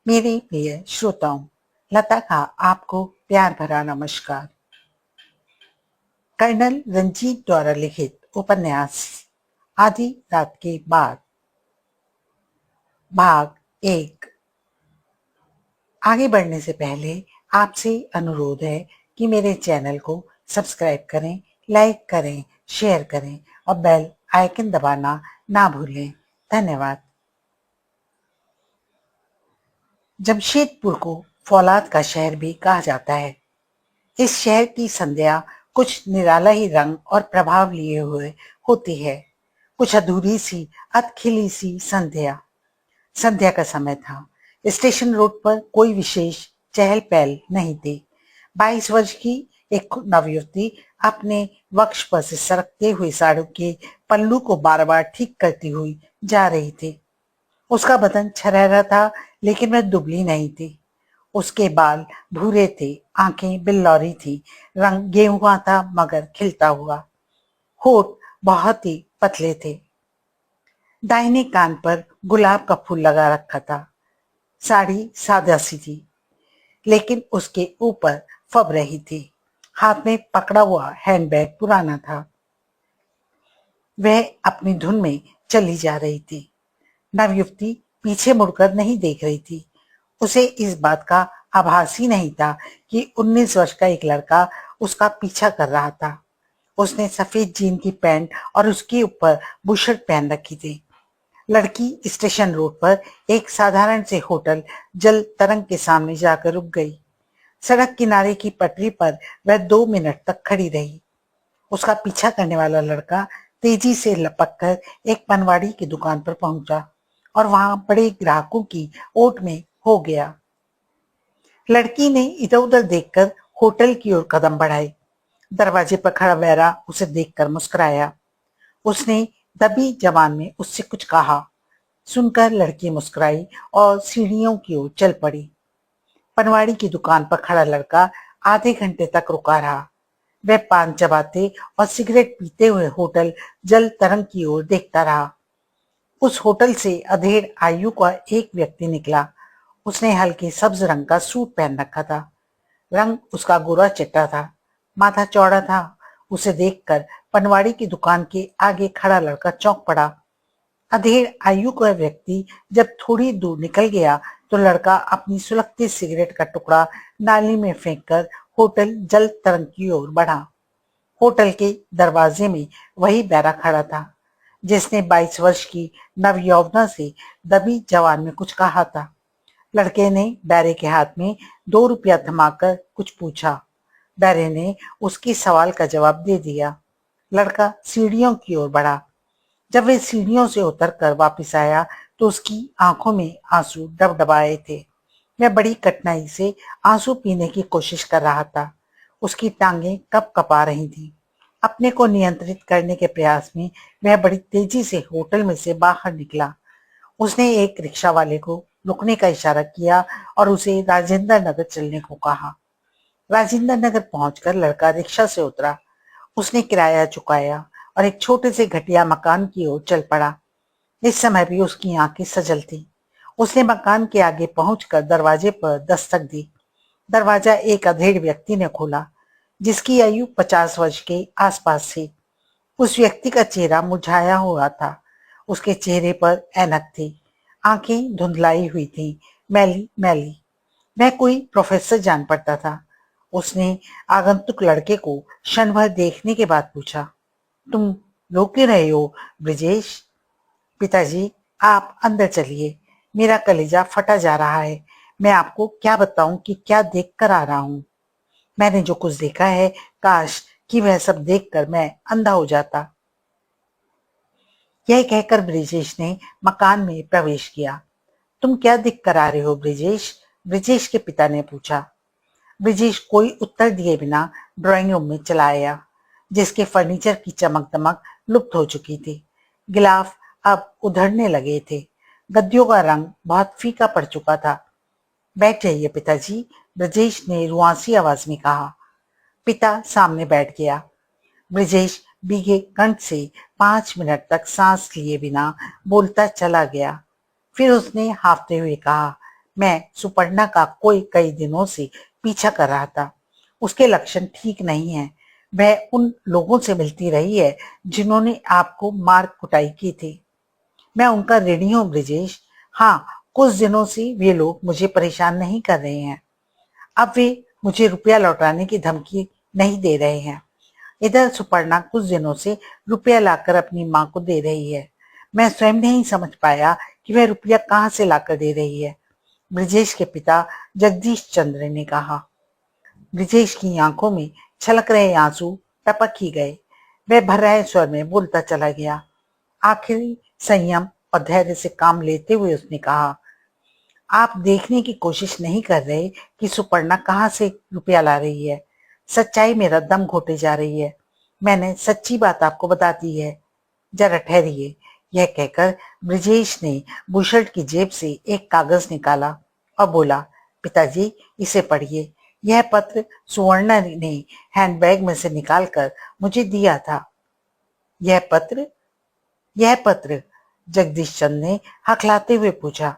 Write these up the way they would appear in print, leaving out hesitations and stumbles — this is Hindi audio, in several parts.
मेरे प्रिय श्रोताओं, लता का आपको प्यार भरा नमस्कार। कर्नल रंजीत द्वारा लिखित उपन्यास आधी रात के बाद, भाग 1। आगे बढ़ने से पहले आपसे अनुरोध है कि मेरे चैनल को सब्सक्राइब करें, लाइक करें, शेयर करें और बेल आइकन दबाना ना भूलें। धन्यवाद। जमशेदपुर को फौलाद का शहर भी कहा जाता है। इस शहर की संध्या कुछ निराला ही रंग और प्रभाव लिए हुए होती है। कुछ अधूरी सी, अधखिली सी संध्या। संध्या का समय था। स्टेशन रोड पर कोई विशेष चहल पहल नहीं थी। 22 वर्ष की एक नवयुवती अपने वक्ष पर से सरकते हुए साड़ियों के पल्लू को बार बार ठीक करती हुई जा रही थी। उसका बदन छरहरा था, लेकिन वह दुबली नहीं थी। उसके बाल भूरे थे, आंखें बिल्लौरी थी, रंग गेहुआ था मगर खिलता हुआ। होठ बहुत ही पतले थे। दाहिने कान पर गुलाब का फूल लगा रखा था। साड़ी सादा सी थी, लेकिन उसके ऊपर फब रही थी। हाथ में पकड़ा हुआ हैंडबैग पुराना था। वह अपनी धुन में चली जा रही थी। नवयुवती पीछे मुड़कर नहीं देख रही थी। उसे इस बात का आभास ही नहीं था कि 19 वर्ष का एक लड़का उसका पीछा कर रहा था। उसने सफेद जीन की पैंट और उसके ऊपर बुशर्ट पहन रखी थी। लड़की स्टेशन रोड पर एक साधारण से होटल जल तरंग के सामने जाकर रुक गई। सड़क किनारे की पटरी पर वह 2 मिनट तक खड़ी रही। उसका पीछा करने वाला लड़का तेजी से लपककर एक पनवाड़ी की दुकान पर पहुंचा और वहां बड़े ग्राहकों की ओट में हो गया। लड़की ने इधर उधर देखकर होटल की ओर कदम बढ़ाए। दरवाजे पर खड़ा वेरा उसे देखकर मुस्कुराया। उसने दबी जबान में उससे कुछ कहा। सुनकर लड़की मुस्कुराई और सीढ़ियों की ओर चल पड़ी। पनवाड़ी की दुकान पर खड़ा लड़का आधे घंटे तक रुका रहा। वह पान चबाते और सिगरेट पीते हुए होटल जल तरंग की ओर देखता रहा। उस होटल से अधेड़ आयु का एक व्यक्ति निकला। उसने हल्के सब्ज रंग का सूट पहन रखा था। रंग उसका गोरा चिट्टा था, माथा चौड़ा था। उसे देखकर पनवाड़ी की दुकान के आगे खड़ा लड़का चौंक पड़ा। अधेड़ आयु का व्यक्ति जब थोड़ी दूर निकल गया तो लड़का अपनी सुलगती सिगरेट का टुकड़ा नाली में फेंककर होटल जल तरंग की ओर बढ़ा। होटल के दरवाजे में वही बैरा खड़ा था जिसने 22 वर्ष की नवयौवना से दबी जवान में कुछ कहा था। लड़के ने बैरे के हाथ में 2 रुपया थमाकर कुछ पूछा। बैरे ने उसके सवाल का जवाब दे दिया। लड़का सीढ़ियों की ओर बढ़ा। जब वह सीढ़ियों से उतरकर वापस आया तो उसकी आंखों में आंसू डबडबाए थे। वह बड़ी कठिनाई से आंसू पीने की कोशिश कर रहा था। उसकी टांगें कप कपा रही थी। अपने को नियंत्रित करने के प्रयास में वह बड़ी तेजी से होटल में से बाहर निकला। उसने एक रिक्शा वाले को रुकने का इशारा किया और उसे राजेंद्र नगर चलने को कहा। राजेंद्र नगर पहुंचकर लड़का रिक्शा से उतरा। उसने किराया चुकाया और एक छोटे से घटिया मकान की ओर चल पड़ा। इस समय भी उसकी आंखें सजल थी। उसने मकान के आगे पहुंचकर दरवाजे पर दस्तक दी। दरवाजा एक अधेड़ व्यक्ति ने खोला जिसकी आयु 50 वर्ष के आसपास थी। उस व्यक्ति का चेहरा मुरझाया हुआ था। उसके चेहरे पर ऐनक थी, आंखें धुंधलाई हुई थी, मैली मैली। वह कोई प्रोफेसर जान पड़ता था। उसने आगंतुक लड़के को क्षण भर देखने के बाद पूछा, तुम रो क्यों रहे हो ब्रिजेश? पिताजी, आप अंदर चलिए। मेरा कलेजा फटा जा रहा है। मैं आपको क्या बताऊं कि क्या देख कर आ रहा हूं। मैंने जो कुछ देखा है, काश कि वह सब देखकर मैं अंधा हो जाता। यह कहकर ब्रिजेश ने मकान में प्रवेश किया। तुम क्या देख कर आ रहे हो ब्रिजेश? ब्रिजेश के पिता ने पूछा। ब्रिजेश कोई उत्तर दिए बिना ड्राइंग रूम में चला आया, जिसके फर्नीचर की चमक दमक लुप्त हो चुकी थी। गिलाफ अब उधड़ने लगे थे। गद्दियों का रंग बहुत फीका पड़ चुका था। बैठ जाइए पिताजी, ब्रजेश ने रुआंसी आवाज में कहा। पिता सामने बैठ गया। ब्रजेश भीगे कंठ से 5 मिनट तक सांस लिए बिना बोलता चला गया। फिर उसने हाफते हुए कहा, मैं सुपर्णा का कई दिनों से पीछा कर रहा था। उसके लक्षण ठीक नहीं है। वह उन लोगों से मिलती रही है जिन्होंने आपको मार कुटाई की थी। मैं उनका ऋणी हूँ ब्रिजेश। हाँ, कुछ दिनों से वे लोग मुझे परेशान नहीं कर रहे हैं। अब वे मुझे रुपया लौटाने की धमकी नहीं दे रहे हैं। इधर सुपर्णा कुछ दिनों से रुपया लाकर अपनी माँ को दे रही है। मैं स्वयं नहीं समझ पाया कि वह रुपया कहाँ से लाकर दे रही है, ब्रिजेश के पिता जगदीश चंद्र ने कहा। ब्रिजेश की आंखों में छलक रहे आंसू टपक ही गए। वह भर्राए स्वर में बोलता चला गया। आखिरी संयम और धैर्य से काम लेते हुए उसने कहा, आप देखने की कोशिश नहीं कर रहे कि सुपर्णा कहाँ से रुपया ला रही है। सच्चाई मेरा दम घोटे जा रही है। मैंने सच्ची बात आपको बता दी है। जरा ठहरिए। यह कहकर ब्रिजेश ने बुशर्ट की जेब से एक कागज निकाला और बोला, पिताजी इसे पढ़िए। यह पत्र सुवर्णा ने हैंडबैग में से निकालकर मुझे दिया था। यह पत्र? यह पत्र? जगदीश चंद ने हकलाते हुए पूछा।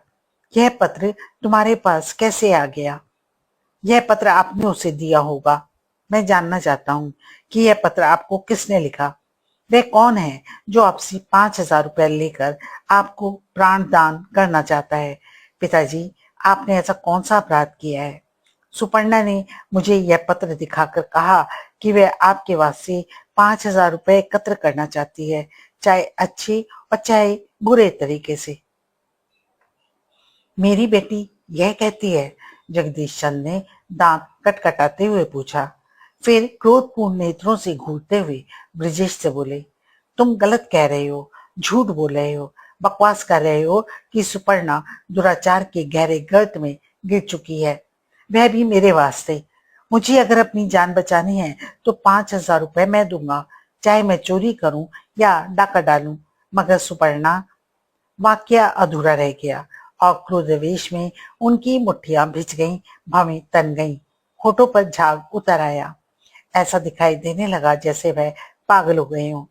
यह पत्र तुम्हारे पास कैसे आ गया? यह पत्र आपने उसे दिया होगा। मैं जानना चाहता हूँ कि यह पत्र आपको किसने लिखा। वह कौन है जो आपसे 5,000 रुपए लेकर आपको प्राण दान करना चाहता है? पिताजी, आपने ऐसा कौन सा अपराध किया है? सुपर्णा ने मुझे यह पत्र दिखाकर कहा कि वह आपके वास्ते 5,000 रुपए एकत्र करना चाहती है, चाहे अच्छे और चाहे बुरे तरीके से। मेरी बेटी यह कहती है? जगदीश चंद ने दांत कटकटाते हुए पूछा। फिर क्रोधपूर्ण नेत्रों से घूरते हुए ब्रिजेश से बोले, तुम गलत कह रहे हो, झूठ बोल रहे हो, बकवास कर रहे हो कि सुपर्णा दुराचार के गहरे गर्त में गिर चुकी है, वह भी मेरे वास्ते। मुझे अगर अपनी जान बचानी है तो 5,000 रुपए मैं दूंगा, चाहे मैं चोरी करूं या डाका डालूं। मगर सुपर्णा। वाक्य अधूरा रह गया और क्रोधावेश में उनकी मुट्ठियां भिज गईं, भवें तन गईं, होठों पर झाग उतर आया। ऐसा दिखाई देने लगा जैसे वह पागल हो गए हों।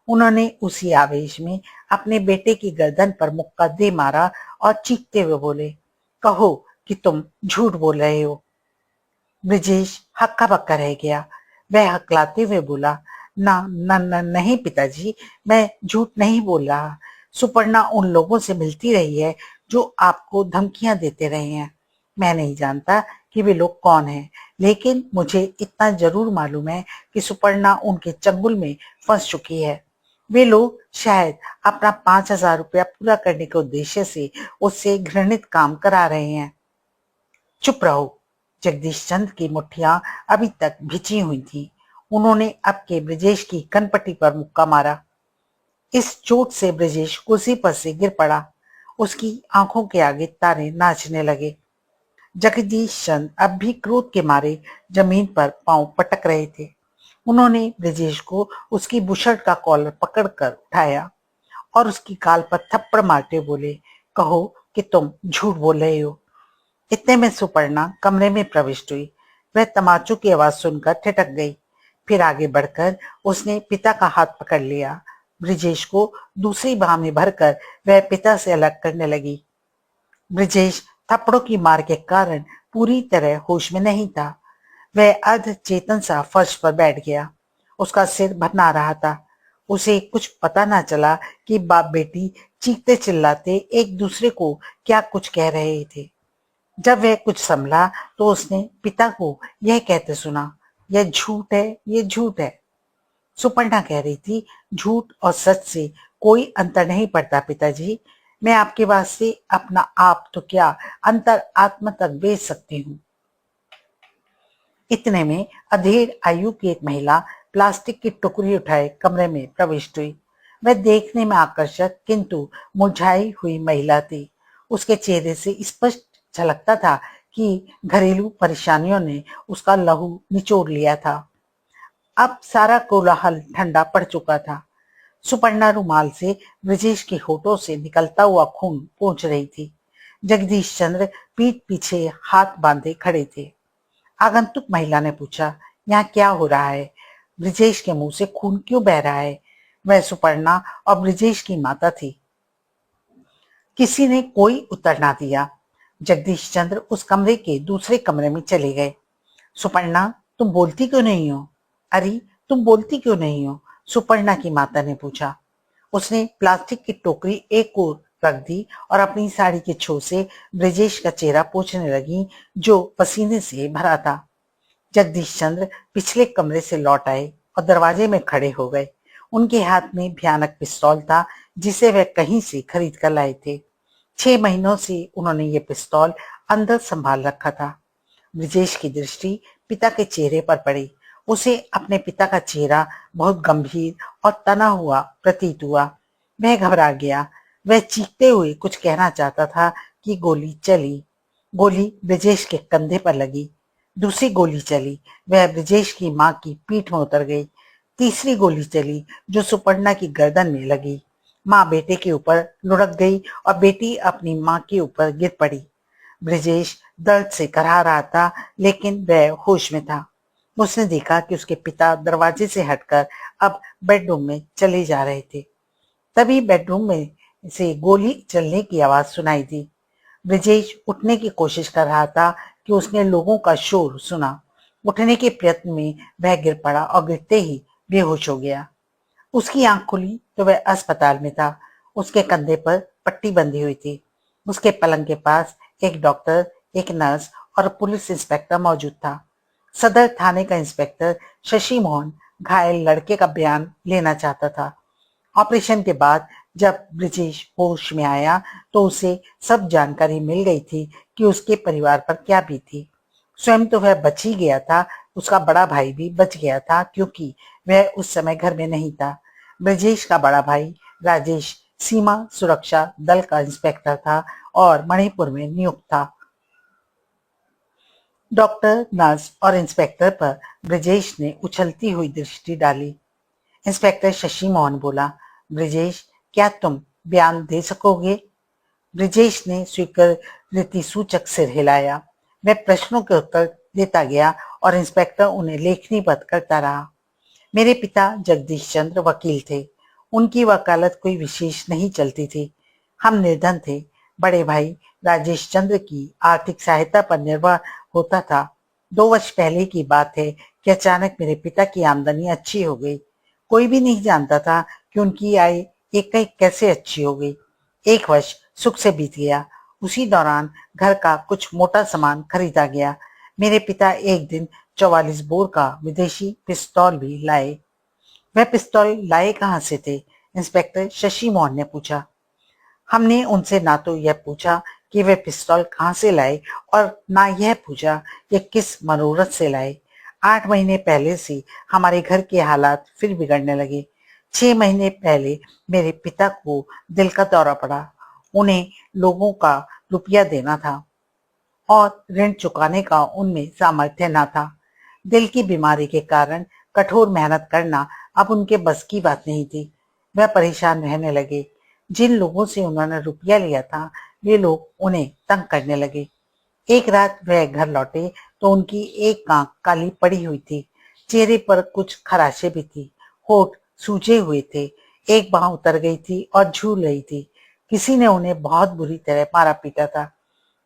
उन्होंने उसी आवेश में अपने बेटे की गर्दन पर मुक्का दे मारा और चीखते हुए बोले, कहो कि तुम झूठ बोल रहे हो। ब्रिजेश हक्का बक्का रह गया। वह हकलाते हुए बोला, ना ना ना नहीं पिताजी, मैं झूठ नहीं बोल रहा। सुपर्णा उन लोगों से मिलती रही है जो आपको धमकियां देते रहे हैं। मैं नहीं जानता कि वे लोग कौन हैं, लेकिन मुझे इतना जरूर मालूम है कि सुपर्णा उनके चंगुल में फंस चुकी है। वे लोग शायद अपना 5,000 रुपया पूरा करने के उद्देश्य से उससे घृणित काम करा रहे हैं। चुप रहो। जगदीश चंद की मुट्ठियां अभी तक भिजी हुई थी। उन्होंने अब के ब्रिजेश की कनपट्टी पर मुक्का मारा। इस चोट से ब्रिजेश कुर्सी पर से गिर पड़ा। उसकी आंखों के आगे तारे नाचने लगे। जगदीश चंद अब भी क्रोध के मारे जमीन पर पांव पटक रहे थे। उन्होंने ब्रिजेश को उसकी बुशर्ट का कॉलर पकड़कर उठाया और उसकी गाल पर थप्पड़ मारते बोले, कहो कि तुम झूठ बोल रहे हो। इतने में सुपर्णा कमरे में प्रविष्ट हुई। वह तमाचों की आवाज सुनकर ठिठक गई। फिर आगे बढ़कर उसने पिता का हाथ पकड़ लिया। ब्रिजेश को दूसरी बाह में भरकर वह पिता से अलग करने लगी। ब्रिजेश थप्पड़ों की मार के कारण पूरी तरह होश में नहीं था। वह अर्ध चेतन सा फर्श पर बैठ गया। उसका सिर भरना रहा था। उसे कुछ पता ना चला कि बाप बेटी चीखते चिल्लाते एक दूसरे को क्या कुछ कह रहे थे। जब वह कुछ संभला तो उसने पिता को यह कहते सुना, यह झूठ है, यह झूठ है। सुपर्णा कह रही थी, झूठ और सच से कोई अंतर नहीं पड़ता पिताजी। मैं आपके वास्ते अपना आप तो क्या अंतर आत्मा तक बेच सकती हूँ। इतने में अधेड़ आयु की एक महिला प्लास्टिक की टुकड़ी उठाए कमरे में प्रविष्ट हुई। वह देखने में आकर्षक किंतु मुरझाई हुई महिला थी। उसके चेहरे से स्पष्ट झलकता था कि घरेलू परेशानियों ने उसका लहू निचोड़ लिया था। अब सारा कोलाहल ठंडा पड़ चुका था। सुपर्णा रुमाल से ब्रिजेश के होठों से निकलता हुआ खून पोंछ रही थी। जगदीश चंद्र पीठ पीछे हाथ बांधे खड़े थे। आगंतुक महिला ने पूछा, यहाँ क्या हो रहा है? ब्रिजेश के मुंह से खून क्यों बह रहा है? वह सुपर्णा और ब्रिजेश की माता थी। किसी ने कोई उत्तर ना दिया। जगदीश चंद्र उस कमरे के दूसरे कमरे में चले गए। सुपर्णा, तुम बोलती क्यों नहीं हो? अरे, तुम बोलती क्यों नहीं हो? सुपर्णा की माता ने पूछा। उसने प्लास्टिक की टोकरी एक ओर रख दी और अपनी साड़ी के छो से ब्रजेश का चेहरा पोंछने लगी, जो पसीने से भरा था। जगदीश चंद्र पिछले कमरे से लौट आए और दरवाजे में खड़े हो गए। उनके हाथ में भयानक पिस्तौल था, जिसे वह कहीं से खरीद कर लाए थे। 6 महीनों से उन्होंने ये पिस्तौल अंदर संभाल रखा था। ब्रजेश की दृष्टि पिता के चेहरे पर पड़ी। उसे अपने पिता का चेहरा बहुत गंभीर और तना हुआ प्रतीत हुआ। वह घबरा गया। वह चीखते हुए कुछ कहना चाहता था कि गोली चली। गोली ब्रजेश के कंधे पर लगी। दूसरी गोली चली, वह ब्रजेश की मां की पीठ में उतर गई। तीसरी गोली चली, जो सुपर्णा की गर्दन में लगी। मां बेटे के ऊपर लुढ़क गई और बेटी अपनी मां के ऊपर गिर पड़ी। ब्रजेश दर्द से कराह रहा था, लेकिन वह होश में था। उसने देखा कि उसके पिता दरवाजे से हटकर अब बेडरूम में चले जा रहे थे। तभी बेडरूम में से गोली चलने की आवाज सुनाई दी। ब्रजेश उठने की कोशिश कर रहा था कि उसने लोगों का शोर सुना। उठने के प्रयत्न में वह गिर पड़ा और गिरते ही बेहोश हो गया। उसकी आंख खुली तो वह अस्पताल में था। उसके कंधे पर पट्टी बंधी हुई थी। उसके पलंग के पास एक डॉक्टर, एक नर्स और पुलिस इंस्पेक्टर मौजूद था। सदर थाने का इंस्पेक्टर शशि मोहन घायल लड़के का बयान लेना चाहता था। ऑपरेशन के बाद जब ब्रजेश होश में आया तो उसे सब जानकारी मिल गई थी कि उसके परिवार पर क्या बीती। स्वयं तो वह बच ही गया था, उसका बड़ा भाई भी बच गया था, क्योंकि वह उस समय घर में नहीं था। ब्रजेश का बड़ा भाई राजेश सीमा सुरक्षा दल का इंस्पेक्टर था और मणिपुर में नियुक्त था। डॉक्टर, नर्स और इंस्पेक्टर पर ब्रजेश ने उछलती हुई दृष्टि डाली। इंस्पेक्टर शशि मोहन बोला, ब्रजेश, क्या तुम बयान दे सकोगे? ब्रजेश ने स्वीकृति सूचक सिर हिलाया। वह प्रश्नों के उत्तर देता गया और इंस्पेक्टर उन्हें लेखनीबद्ध करता रहा। मेरे पिता जगदीश चंद्र वकील थे। उनकी वकालत कोई विशेष नहीं चलती थी। हम निर्धन थे। बड़े भाई राजेश चंद्र की आर्थिक सहायता पर निर्भर होता था। 2 वर्ष पहले की बात है कि अचानक मेरे पिता की आमदनी अच्छी हो गई। कोई भी नहीं जानता था कि उनकी आय एक कैसे अच्छी हो गई। 1 वर्ष सुख से बीत गया। उसी दौरान घर का कुछ मोटा सामान खरीदा गया। मेरे पिता एक दिन 44 बोर का विदेशी पिस्तौल भी लाए। वह पिस्तौल लाए कहाँ से थे? इंस्पेक्टर शशि मोहन ने पूछा। हमने उनसे ना तो यह पूछा कि वे पिस्तौल कहाँ से लाए और ना यह पूछा कि किस मनोरथ से लाए। 8 महीने पहले से हमारे घर के हालात फिर बिगड़ने लगे। 6 महीने पहले मेरे पिता को दिल का दौरा पड़ा। उन्हें लोगों का रुपया देना था और ऋण चुकाने का उनमें सामर्थ्य न था। दिल की बीमारी के कारण कठोर मेहनत करना अब उनके बस की बात नहीं थी। वह परेशान रहने लगे। जिन लोगों से उन्होंने रुपया लिया था, वे लोग उन्हें तंग करने लगे। एक रात वह घर लौटे तो उनकी एक आंख काली पड़ी हुई थी। चेहरे पर कुछ खराशे भी थी। होठ सूजे हुए थे। एक बांह उतर गई थी और झूल रही थी। किसी ने उन्हें बहुत बुरी तरह मारा पीटा था।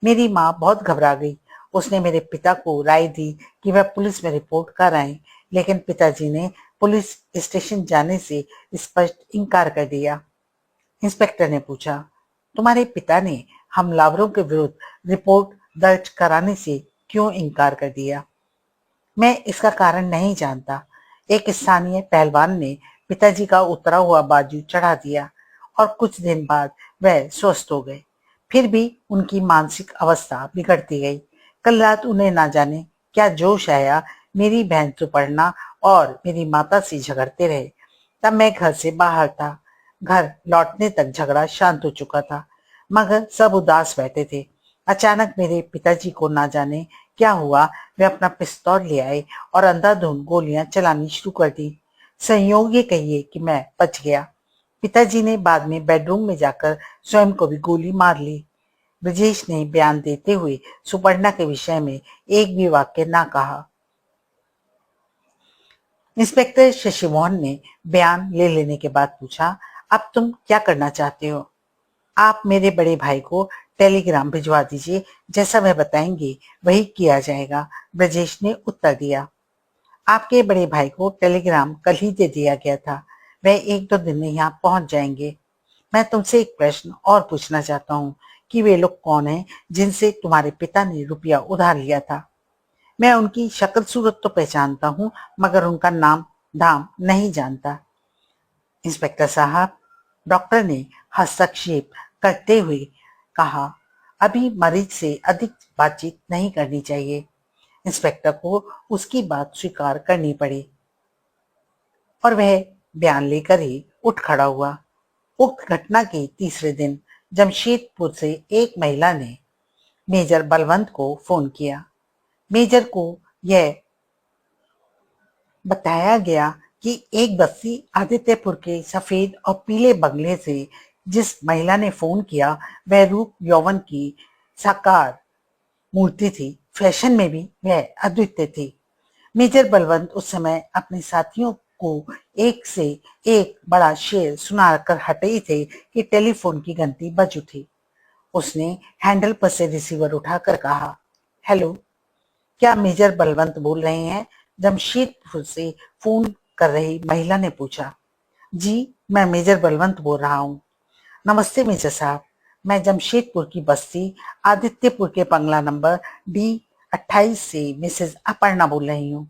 मेरी माँ बहुत घबरा गई। उसने मेरे पिता को राय दी कि वह पुलिस में रिपोर्ट कर आए, लेकिन पिताजी ने पुलिस स्टेशन जाने से स्पष्ट इनकार कर दिया। इंस्पेक्टर ने पूछा, तुम्हारे पिता ने हमलावरों के विरुद्ध रिपोर्ट दर्ज कराने से क्यों इनकार कर दिया? मैं इसका कारण नहीं जानता। एक स्थानीय पहलवान ने पिताजी का उतरा हुआ बाजू चढ़ा दिया और कुछ दिन बाद वह स्वस्थ हो गए। फिर भी उनकी मानसिक अवस्था बिगड़ती गई। कल रात उन्हें ना जाने क्या जोश आया, मेरी बहन सुपर्णा और मेरी माता से झगड़ते रहे। तब मैं घर से बाहर था। घर लौटने तक झगड़ा शांत हो चुका था, मगर सब उदास बैठे थे। अचानक मेरे पिताजी को ना जाने क्या हुआ, वे अपना पिस्तौल ले आए और अंधाधुंध गोलियां चलानी शुरू कर दी। संयोग ये कहिए कि मैं बच गया। पिताजी ने बाद में बेडरूम में जाकर स्वयं को भी गोली मार ली। ब्रजेश ने बयान देते हुए सुपर्णा के विषय में एक भी वाक्य ना कहा। इंस्पेक्टर शशि मोहन ने बयान ले लेने के बाद पूछा, अब तुम क्या करना चाहते हो? आप मेरे बड़े भाई को टेलीग्राम भिजवा दीजिए, जैसा वह बताएंगे वही किया जाएगा, ब्रजेश ने उत्तर दिया। आपके बड़े भाई को टेलीग्राम कल ही दे दिया गया था, वह 1-2 दिन में यहाँ पहुंच जाएंगे। मैं तुमसे एक प्रश्न और पूछना चाहता हूँ कि वे लोग कौन हैं जिनसे तुम्हारे पिता ने रुपया उधार लिया था? मैं उनकी शक्ल सूरत तो पहचानता हूँ, मगर उनका नाम धाम नहीं जानता। इंस्पेक्टर साहब, डॉक्टर ने हस्तक्षेप करते हुए कहा, अभी मरीज से अधिक बातचीत नहीं करनी चाहिए। इंस्पेक्टर को उसकी बात स्वीकार करनी पड़ी और वह बयान लेकर ही उठ खड़ा हुआ। उक्त घटना के तीसरे दिन जमशेदपुर से एक महिला ने मेजर बलवंत को फोन किया। मेजर को यह बताया गया कि एक बस्ती आदित्यपुर के सफेद और पीले बंगले से जिस महिला ने फोन किया वह रूप यौवन की साकार मूर्ति थी। फैशन में भी वह अद्वितीय थी। मेजर बलवंत उस समय अपने साथियों को एक से एक बड़ा शेर सुनाकर हटे ही थे कि टेलीफोन की घंटी बज उठी। उसने हैंडल पर से रिसीवर उठाकर कहा, हेलो, क्या मेजर बलवंत बोल रहे हैं? जमशेदपुर से फोन कर रही महिला ने पूछा। जी, मैं मेजर बलवंत बोल रहा हूँ। नमस्ते मेजर साहब, मैं जमशेदपुर की बस्ती आदित्यपुर के बंगला नंबर D28 से मिसेज अपर्णा बोल रही हूँ।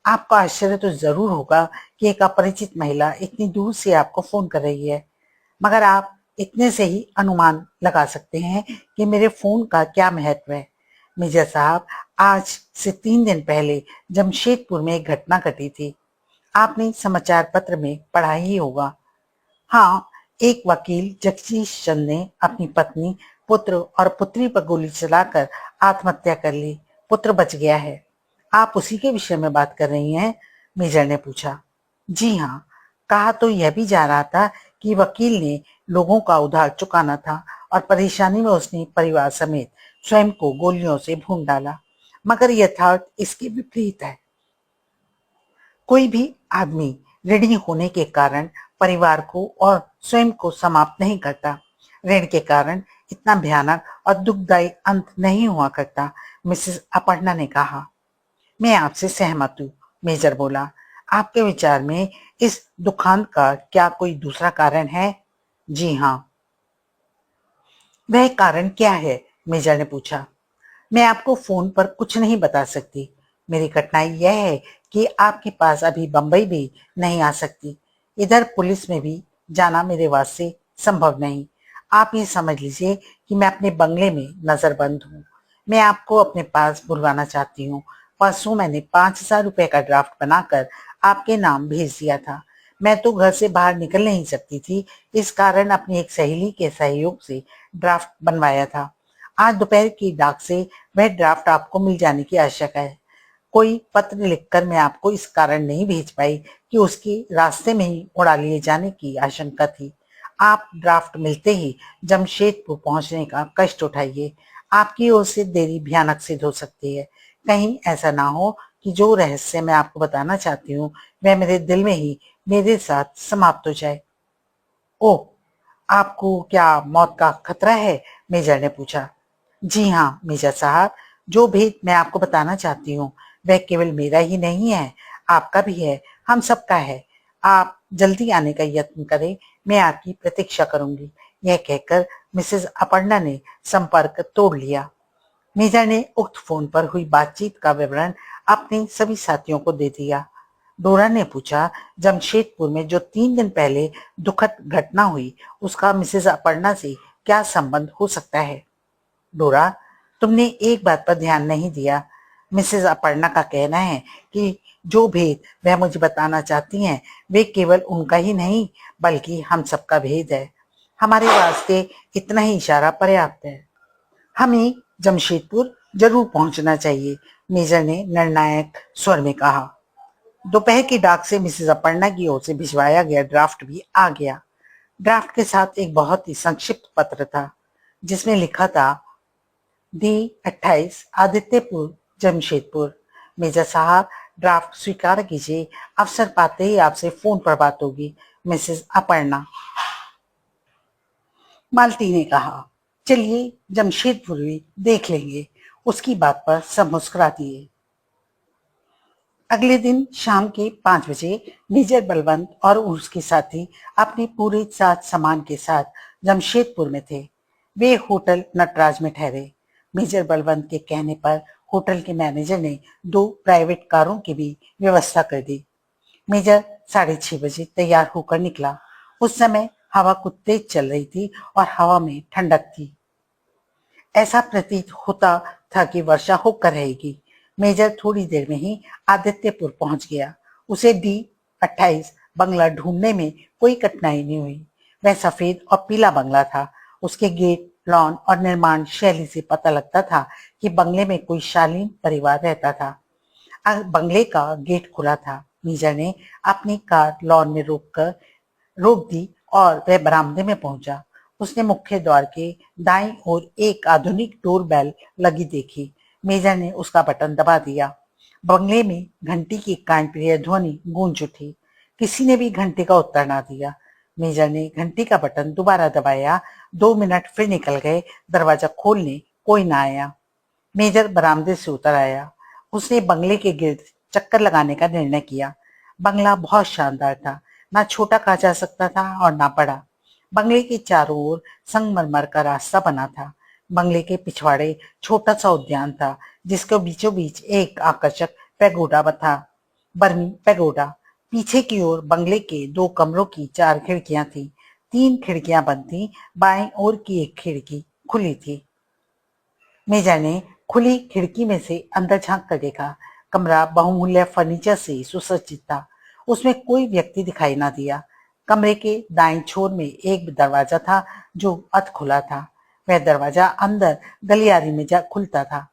आपको आश्चर्य तो जरूर होगा कि एक अपरिचित महिला इतनी दूर से आपको फोन कर रही है, मगर आप इतने से ही अनुमान लगा सकते हैं कि मेरे फोन का क्या महत्व है। मेजर साहब, आज से 3 दिन पहले जमशेदपुर में एक घटना घटी थी। आपने समाचार पत्र में पढ़ा ही होगा। हाँ, एक वकील जगदीश चंद ने अपनी पत्नी, पुत्र और पुत्री पर गोली चलाकर आत्महत्या कर ली। पुत्र बच गया है। आप उसी के विषय में बात कर रही हैं? मेजर ने पूछा। जी हाँ, कहा तो यह भी जा रहा था कि वकील ने लोगों का उधार चुकाना था और परेशानी में उसने परिवार समेत स्वयं को गोलियों से भून डाला, मगर यथार्थ इसके विपरीत है। कोई भी आदमी ऋणी होने के कारण परिवार को और स्वयं को समाप्त नहीं करता। ऋण के कारण इतना भयानक और दुखदायी अंत नहीं हुआ करता, मिसेस अपर्णा ने कहा। मैं आपसे सहमत हूँ, मेजर बोला। आपके विचार में इस दुखांत का क्या कोई दूसरा कारण है? जी हाँ। वह कारण क्या है? मेजर ने पूछा। मैं आपको फोन पर कुछ नहीं बता सकती। मेरी कठिनाई यह है कि आपके पास अभी बंबई भी नहीं आ सकती। इधर पुलिस में भी जाना मेरे वास्ते संभव नहीं। आप ये समझ लीजिए कि मैं अपने बंगले में नजरबंद हूँ। मैं आपको अपने पास बुलवाना चाहती हूँ। परसों मैंने 5,000 रुपए का ड्राफ्ट बनाकर आपके नाम भेज दिया था। मैं तो घर से बाहर निकल नहीं सकती थी, इस कारण अपनी एक सहेली के सहयोग से ड्राफ्ट बनवाया था। आज दोपहर की डाक से वह ड्राफ्ट आपको मिल जाने की आशंका है। कोई पत्र लिखकर मैं आपको इस कारण नहीं भेज पाई कि उसकी रास्ते में ही उड़ा लिए जाने की आशंका थी। आप ड्राफ्ट मिलते ही जमशेदपुर पहुंचने का कष्ट उठाइए। आपकी ओर से देरी भयानक सिद्ध हो सकती है। कहीं ऐसा ना हो कि जो रहस्य मैं आपको बताना चाहती हूँ वह मेरे दिल में ही मेरे साथ समाप्त हो जाए। ओह, आपको क्या मौत का खतरा है? मेजर ने पूछा। जी हाँ मेजर साहब, जो भेद मैं आपको बताना चाहती हूँ वह केवल मेरा ही नहीं है, आपका भी है, हम सबका है। आप जल्दी आने का यत्न करें, मैं आपकी प्रतीक्षा करूंगी। यह कहकर मिसेस अपर्णा ने संपर्क तोड़ लिया। मेजर ने उक्त फोन पर हुई बातचीत का विवरण अपने सभी साथियों को दे दिया। डोरा ने पूछा, जमशेदपुर में जो 3 दिन पहले दुखद घटना हुई उसका मिसेस अपर्णा से क्या संबंध हो सकता है? डोरा, तुमने एक बात पर ध्यान नहीं दिया। मिसेस अपर्णा का कहना है कि जो भेद वह मुझे बताना चाहती हैं वे केवल उनका ही नहीं बल्कि हम सबका भेद है। हमारे वास्ते इतना ही इशारा पर्याप्त है। हमें जमशेदपुर जरूर पहुंचना चाहिए, मेजर ने निर्णायक स्वर में कहा। दोपहर की डाक से मिसेस अपर्णा की ओर से भिजवाया गया ड्राफ्ट भी आ गया। ड्राफ्ट के साथ एक बहुत ही संक्षिप्त पत्र था जिसमें लिखा था, D28 आदित्यपुर जमशेदपुर। मेजर साहब, ड्राफ्ट स्वीकार कीजिए। अवसर पाते ही आपसे फोन पर बात होगी। मिसेस अपर्णा। मालती ने कहा। चलिए जमशेदपुर भी देख लेंगे। उसकी बात पर सब मुस्कुरा दिए। अगले दिन शाम के 5 बजे मेजर बलवंत और उसके साथी अपने पूरे साथ सामान के साथ जमशेदपुर में थे। वे होटल नटराज में ठहरे। मेजर बलवंत के कहने पर होटल के मैनेजर ने 2 प्राइवेट कारों की भी व्यवस्था कर दी। मेजर 6:30 बजे तैयार होकर निकला। उस समय हवा कुछ तेज चल रही थी और हवा में ठंडक थी। ऐसा प्रतीत होता था कि वर्षा होकर रहेगी। मेजर थोड़ी देर में ही आदित्यपुर पहुंच गया। उसे D28 बंगला ढूंढने में कोई कठिनाई नहीं हुई। वह सफेद और पीला बंगला था। उसके गेट, लॉन और निर्माण शैली से पता लगता था कि बंगले में कोई शालीन परिवार रहता था। बंगले का गेट खुला था। मेजर ने अपनी कार लॉन में रोक दी और वह बरामदे में पहुंचा। उसने मुख्य द्वार के दाईं ओर एक आधुनिक डोर बेल लगी देखी। मेजर ने उसका बटन दबा दिया। बंगले में घंटी की कानप्रिय ध्वनि गूंज उठी। किसी ने भी घंटे का उत्तर ना दिया। मेजर ने घंटी का बटन दोबारा दबाया। 2 मिनट फिर निकल गए। दरवाजा खोलने कोई ना आया। मेजर बरामदे से उतर आया। उसने बंगले के गिर्द चक्कर लगाने का निर्णय किया। बंगला बहुत शानदार था। ना छोटा कहा जा सकता था और ना बड़ा। बंगले के चारों ओर संगमरमर का रास्ता बना था। बंगले के पिछवाड़े छोटा सा उद्यान था जिसके बीचों बीच एक आकर्षक पैगोडा था। बर्मी पैगोडा। पीछे की ओर बंगले के 2 कमरों की 4 खिड़कियां थी। 3 खिड़कियां बंद थी। बाएं ओर की एक खिड़की खुली थी। मेजर ने खुली खिड़की में से अंदर झांक कर देखा। कमरा बहुमूल्य फर्नीचर से सुसज्जित था। उसमें कोई व्यक्ति दिखाई ना दिया। कमरे के दाएं छोर में एक दरवाजा था जो अध खुला था। वह दरवाजा अंदर गलियारी में जा खुलता था।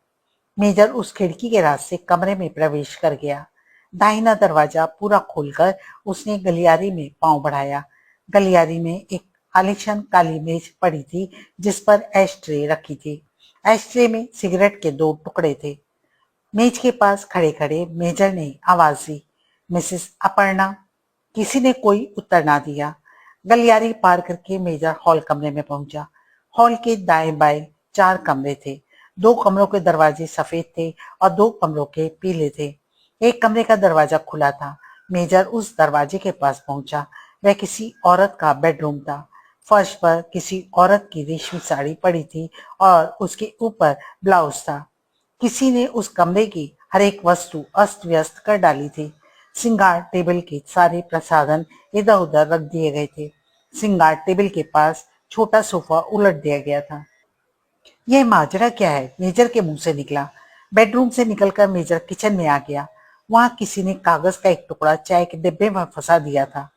मेजर उस खिड़की के रास्ते कमरे में प्रवेश कर गया। दाहिना दरवाजा पूरा खोलकर उसने गलियारी में पांव बढ़ाया। गलियारी में एक आलीशान काली मेज पड़ी थी जिस पर एश ट्रे रखी थी। एश ट्रे में सिगरेट के 2 टुकड़े थे। मेज के पास खड़े खड़े मेजर ने आवाज दी, मिसेस अपर्णा। किसी ने कोई उत्तर ना दिया। गलियारी पार करके मेजर हॉल कमरे में पहुंचा। हॉल के दाएं बाएं 4 कमरे थे। 2 कमरों के दरवाजे सफेद थे और 2 कमरों के पीले थे। एक कमरे का दरवाजा खुला था। मेजर उस दरवाजे के पास पहुंचा। वह किसी औरत का बेडरूम था। फर्श पर किसी औरत की रेशमी साड़ी पड़ी थी और उसके ऊपर ब्लाउज था। किसी ने उस कमरे की हर एक वस्तु अस्त व्यस्त कर डाली थी। सिंगार टेबल के सारे प्रसाधन इधर उधर रख दिए गए थे। सिंगार टेबल के पास छोटा सोफा उलट दिया गया था। यह माजरा क्या है? मेजर के मुंह से निकला। बेडरूम से निकलकर मेजर किचन में आ गया। वहां किसी ने कागज का एक टुकड़ा चाय के डिब्बे में फंसा दिया था।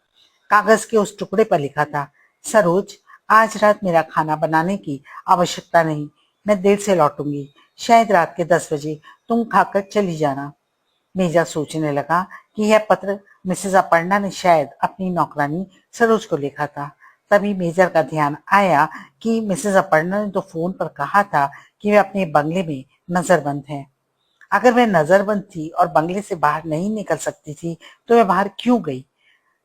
कागज के उस टुकड़े पर लिखा था, सरोज, आज रात मेरा खाना बनाने की आवश्यकता नहीं। मैं देर से लौटूंगी। शायद रात के 10 बजे तुम खाकर चली जाना। मेजर सोचने लगा कि यह पत्र मिसेस अपर्णा ने शायद अपनी नौकरानी सरोज को लिखा था। तभी मेजर का ध्यान आया कि मिसेस अपर्णा ने तो फोन पर कहा था कि वे अपने बंगले में नजरबंद हैं। अगर वह नजरबंद थी और बंगले से बाहर नहीं निकल सकती थी तो वह बाहर क्यों गई?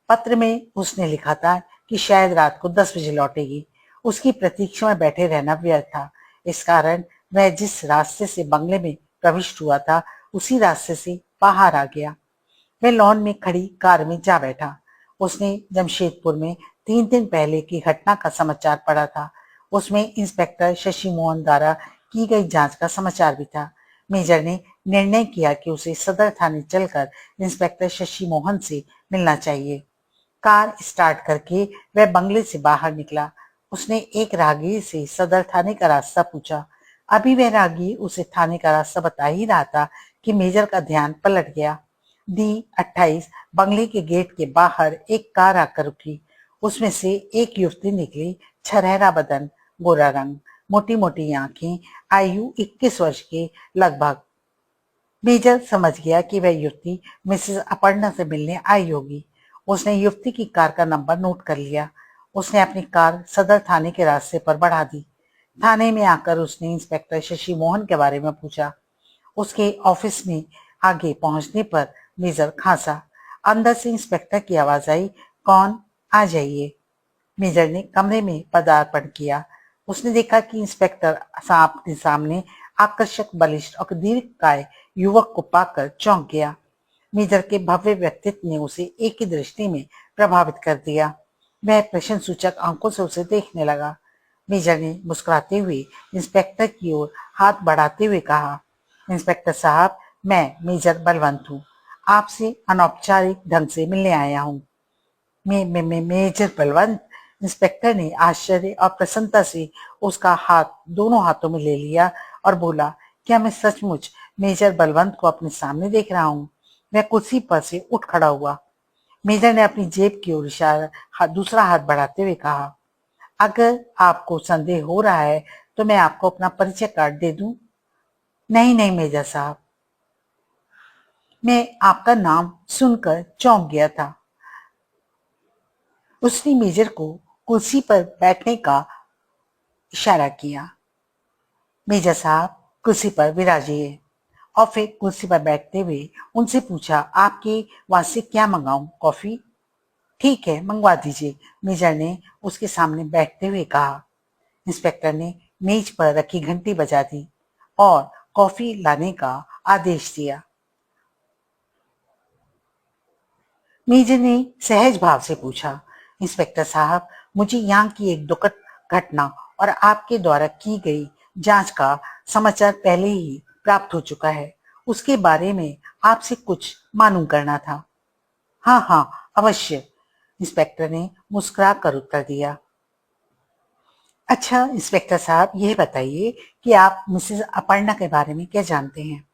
पत्र में उसने लिखा था कि शायद रात को 10 बजे लौटेगी। उसकी प्रतीक्षा में बैठे रहना व्यर्थ था। इस कारण वह जिस रास्ते से बंगले में प्रविष्ट हुआ था उसी रास्ते से बाहर आ गया। वह लॉन में खड़ी कार में जा बैठा। उसने जमशेदपुर में 3 दिन पहले की घटना का समाचार पढ़ा था। उसमें इंस्पेक्टर शशि मोहन द्वारा की गई जांच का समाचार भी था। मेजर ने निर्णय किया कि उसे सदर थाने चलकर इंस्पेक्टर शशि मोहन से मिलना चाहिए। कार स्टार्ट करके वह बंगले से बाहर निकला। उसने एक राहगीर से सदर थाने का रास्ता पूछा। अभी वह राहगीर उसे थाने का रास्ता बता ही रहा था कि मेजर का ध्यान पलट गया। D28 बंगले के गेट के बाहर एक कार आकर रुकी। उसमें से एक युवती निकली। छरहरा बदन, गोरा रंग, मोटी मोटी आंखें, आयु 21 वर्ष के लगभग। मेजर समझ गया कि वह युवती मिसेस अपर्णा से मिलने आई होगी। उसने युवती की कार का नंबर नोट कर लिया। उसने अपनी कार सदर थाने के रास्ते पर बढ़ा दी। थाने में आकर उसने इंस्पेक्टर शशि मोहन के बारे में पूछा। उसके ऑफिस में आगे पहुंचने पर मेजर खांसा। अंदर से इंस्पेक्टर की आवाज आई, कौन? आ जाइए। मेजर ने कमरे में पदार्पण किया। उसने देखा कि इंस्पेक्टर साहब के सामने आकर्षक, बलिष्ठ और दीर्घकाय युवक को पाकर चौंक गया। मेजर के भव्य व्यक्तित्व ने उसे एक ही दृष्टि में प्रभावित कर दिया। वह प्रश्न सूचक आंखों से उसे देखने लगा। मेजर ने मुस्कुराते हुए इंस्पेक्टर की ओर हाथ बढ़ाते हुए कहा, इंस्पेक्टर साहब, मैं मेजर बलवंत हूँ। आपसे अनौपचारिक ढंग से मिलने आया हूँ। मेजर बलवंत? इंस्पेक्टर ने आश्चर्य और प्रसन्नता से उसका हाथ दोनों हाथों में ले लिया और बोला, क्या मैं सचमुच मेजर बलवंत को अपने सामने देख रहा हूँ? वह कुर्सी पर से उठ खड़ा हुआ। मेजर ने अपनी जेब की ओर इशारा दूसरा हाथ बढ़ाते हुए कहा, अगर आपको संदेह हो रहा है तो मैं आपको अपना परिचय कार्ड दे दूं? नहीं नहीं मेजर साहब, मैं आपका नाम सुनकर चौंक गया था। उसने मेजर को कुर्सी पर बैठने का इशारा किया। मेजर साहब, कुर्सी पर विराजिए। और फिर कुर्सी पर बैठते हुए उनसे पूछा, आपके वास्ते क्या मंगाऊं? कॉफी? ठीक है, मंगवा दीजिए, मेजर ने उसके सामने बैठते हुए कहा। इंस्पेक्टर ने मेज पर रखी घंटी बजा दी और कॉफी लाने का आदेश दिया। मेजर ने सहज भाव से पूछा, इंस्पेक्टर साहब, मुझे यहाँ की एक दुखद घटना और आपके द्वारा की गई जांच का समाचार पहले ही प्राप्त हो चुका है। उसके बारे में आपसे कुछ मालूम करना था। हाँ हाँ, अवश्य, इंस्पेक्टर ने मुस्कुरा कर उत्तर दिया। अच्छा इंस्पेक्टर साहब, यह बताइए कि आप मिसेस अपर्णा के बारे में क्या जानते हैं?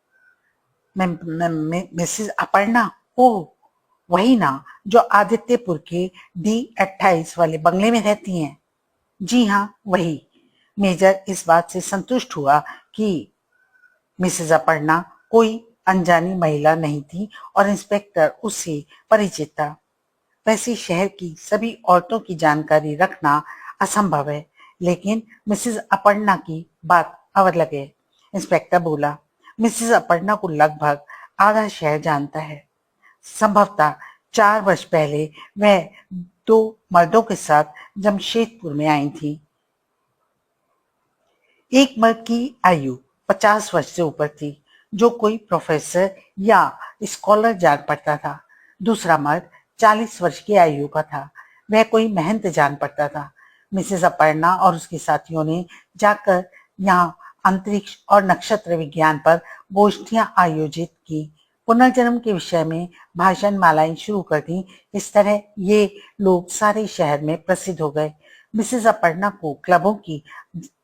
मिसेस अपर्णा? ओह, वही ना, जो आदित्यपुर के D28 वाले बंगले में रहती हैं। जी हाँ, वही। मेजर इस बात से संतुष्ट हुआ कि मिसेस अपर्णा कोई अनजानी महिला नहीं थी और इंस्पेक्टर उससे परिचित था। वैसे शहर की सभी औरतों की जानकारी रखना असंभव है, लेकिन मिसेस अपर्णा की बात और अलग है। इंस्पेक्टर बोला, मिसेस अपर्णा को लगभग आधा शहर जानता है। संभवतः 4 वर्ष पहले वह 2 मर्दों के साथ जमशेदपुर में आई थी। एक मर्द की आयु 50 वर्ष से ऊपर थी, जो कोई प्रोफेसर या स्कॉलर जान पड़ता था। दूसरा मर्द 40 वर्ष की आयु का था। वह कोई महंत जान पड़ता था। मिसेस अपर्णा और उसके साथियों ने जाकर यहाँ अंतरिक्ष और नक्षत्र विज्ञान पर गोष्ठियां आयोजित की, पुनर्जन्म के विषय में भाषण मालाएं शुरू कर दी। इस तरह ये लोग सारे शहर में प्रसिद्ध हो गए। मिसेस अपर्णा को क्लबों की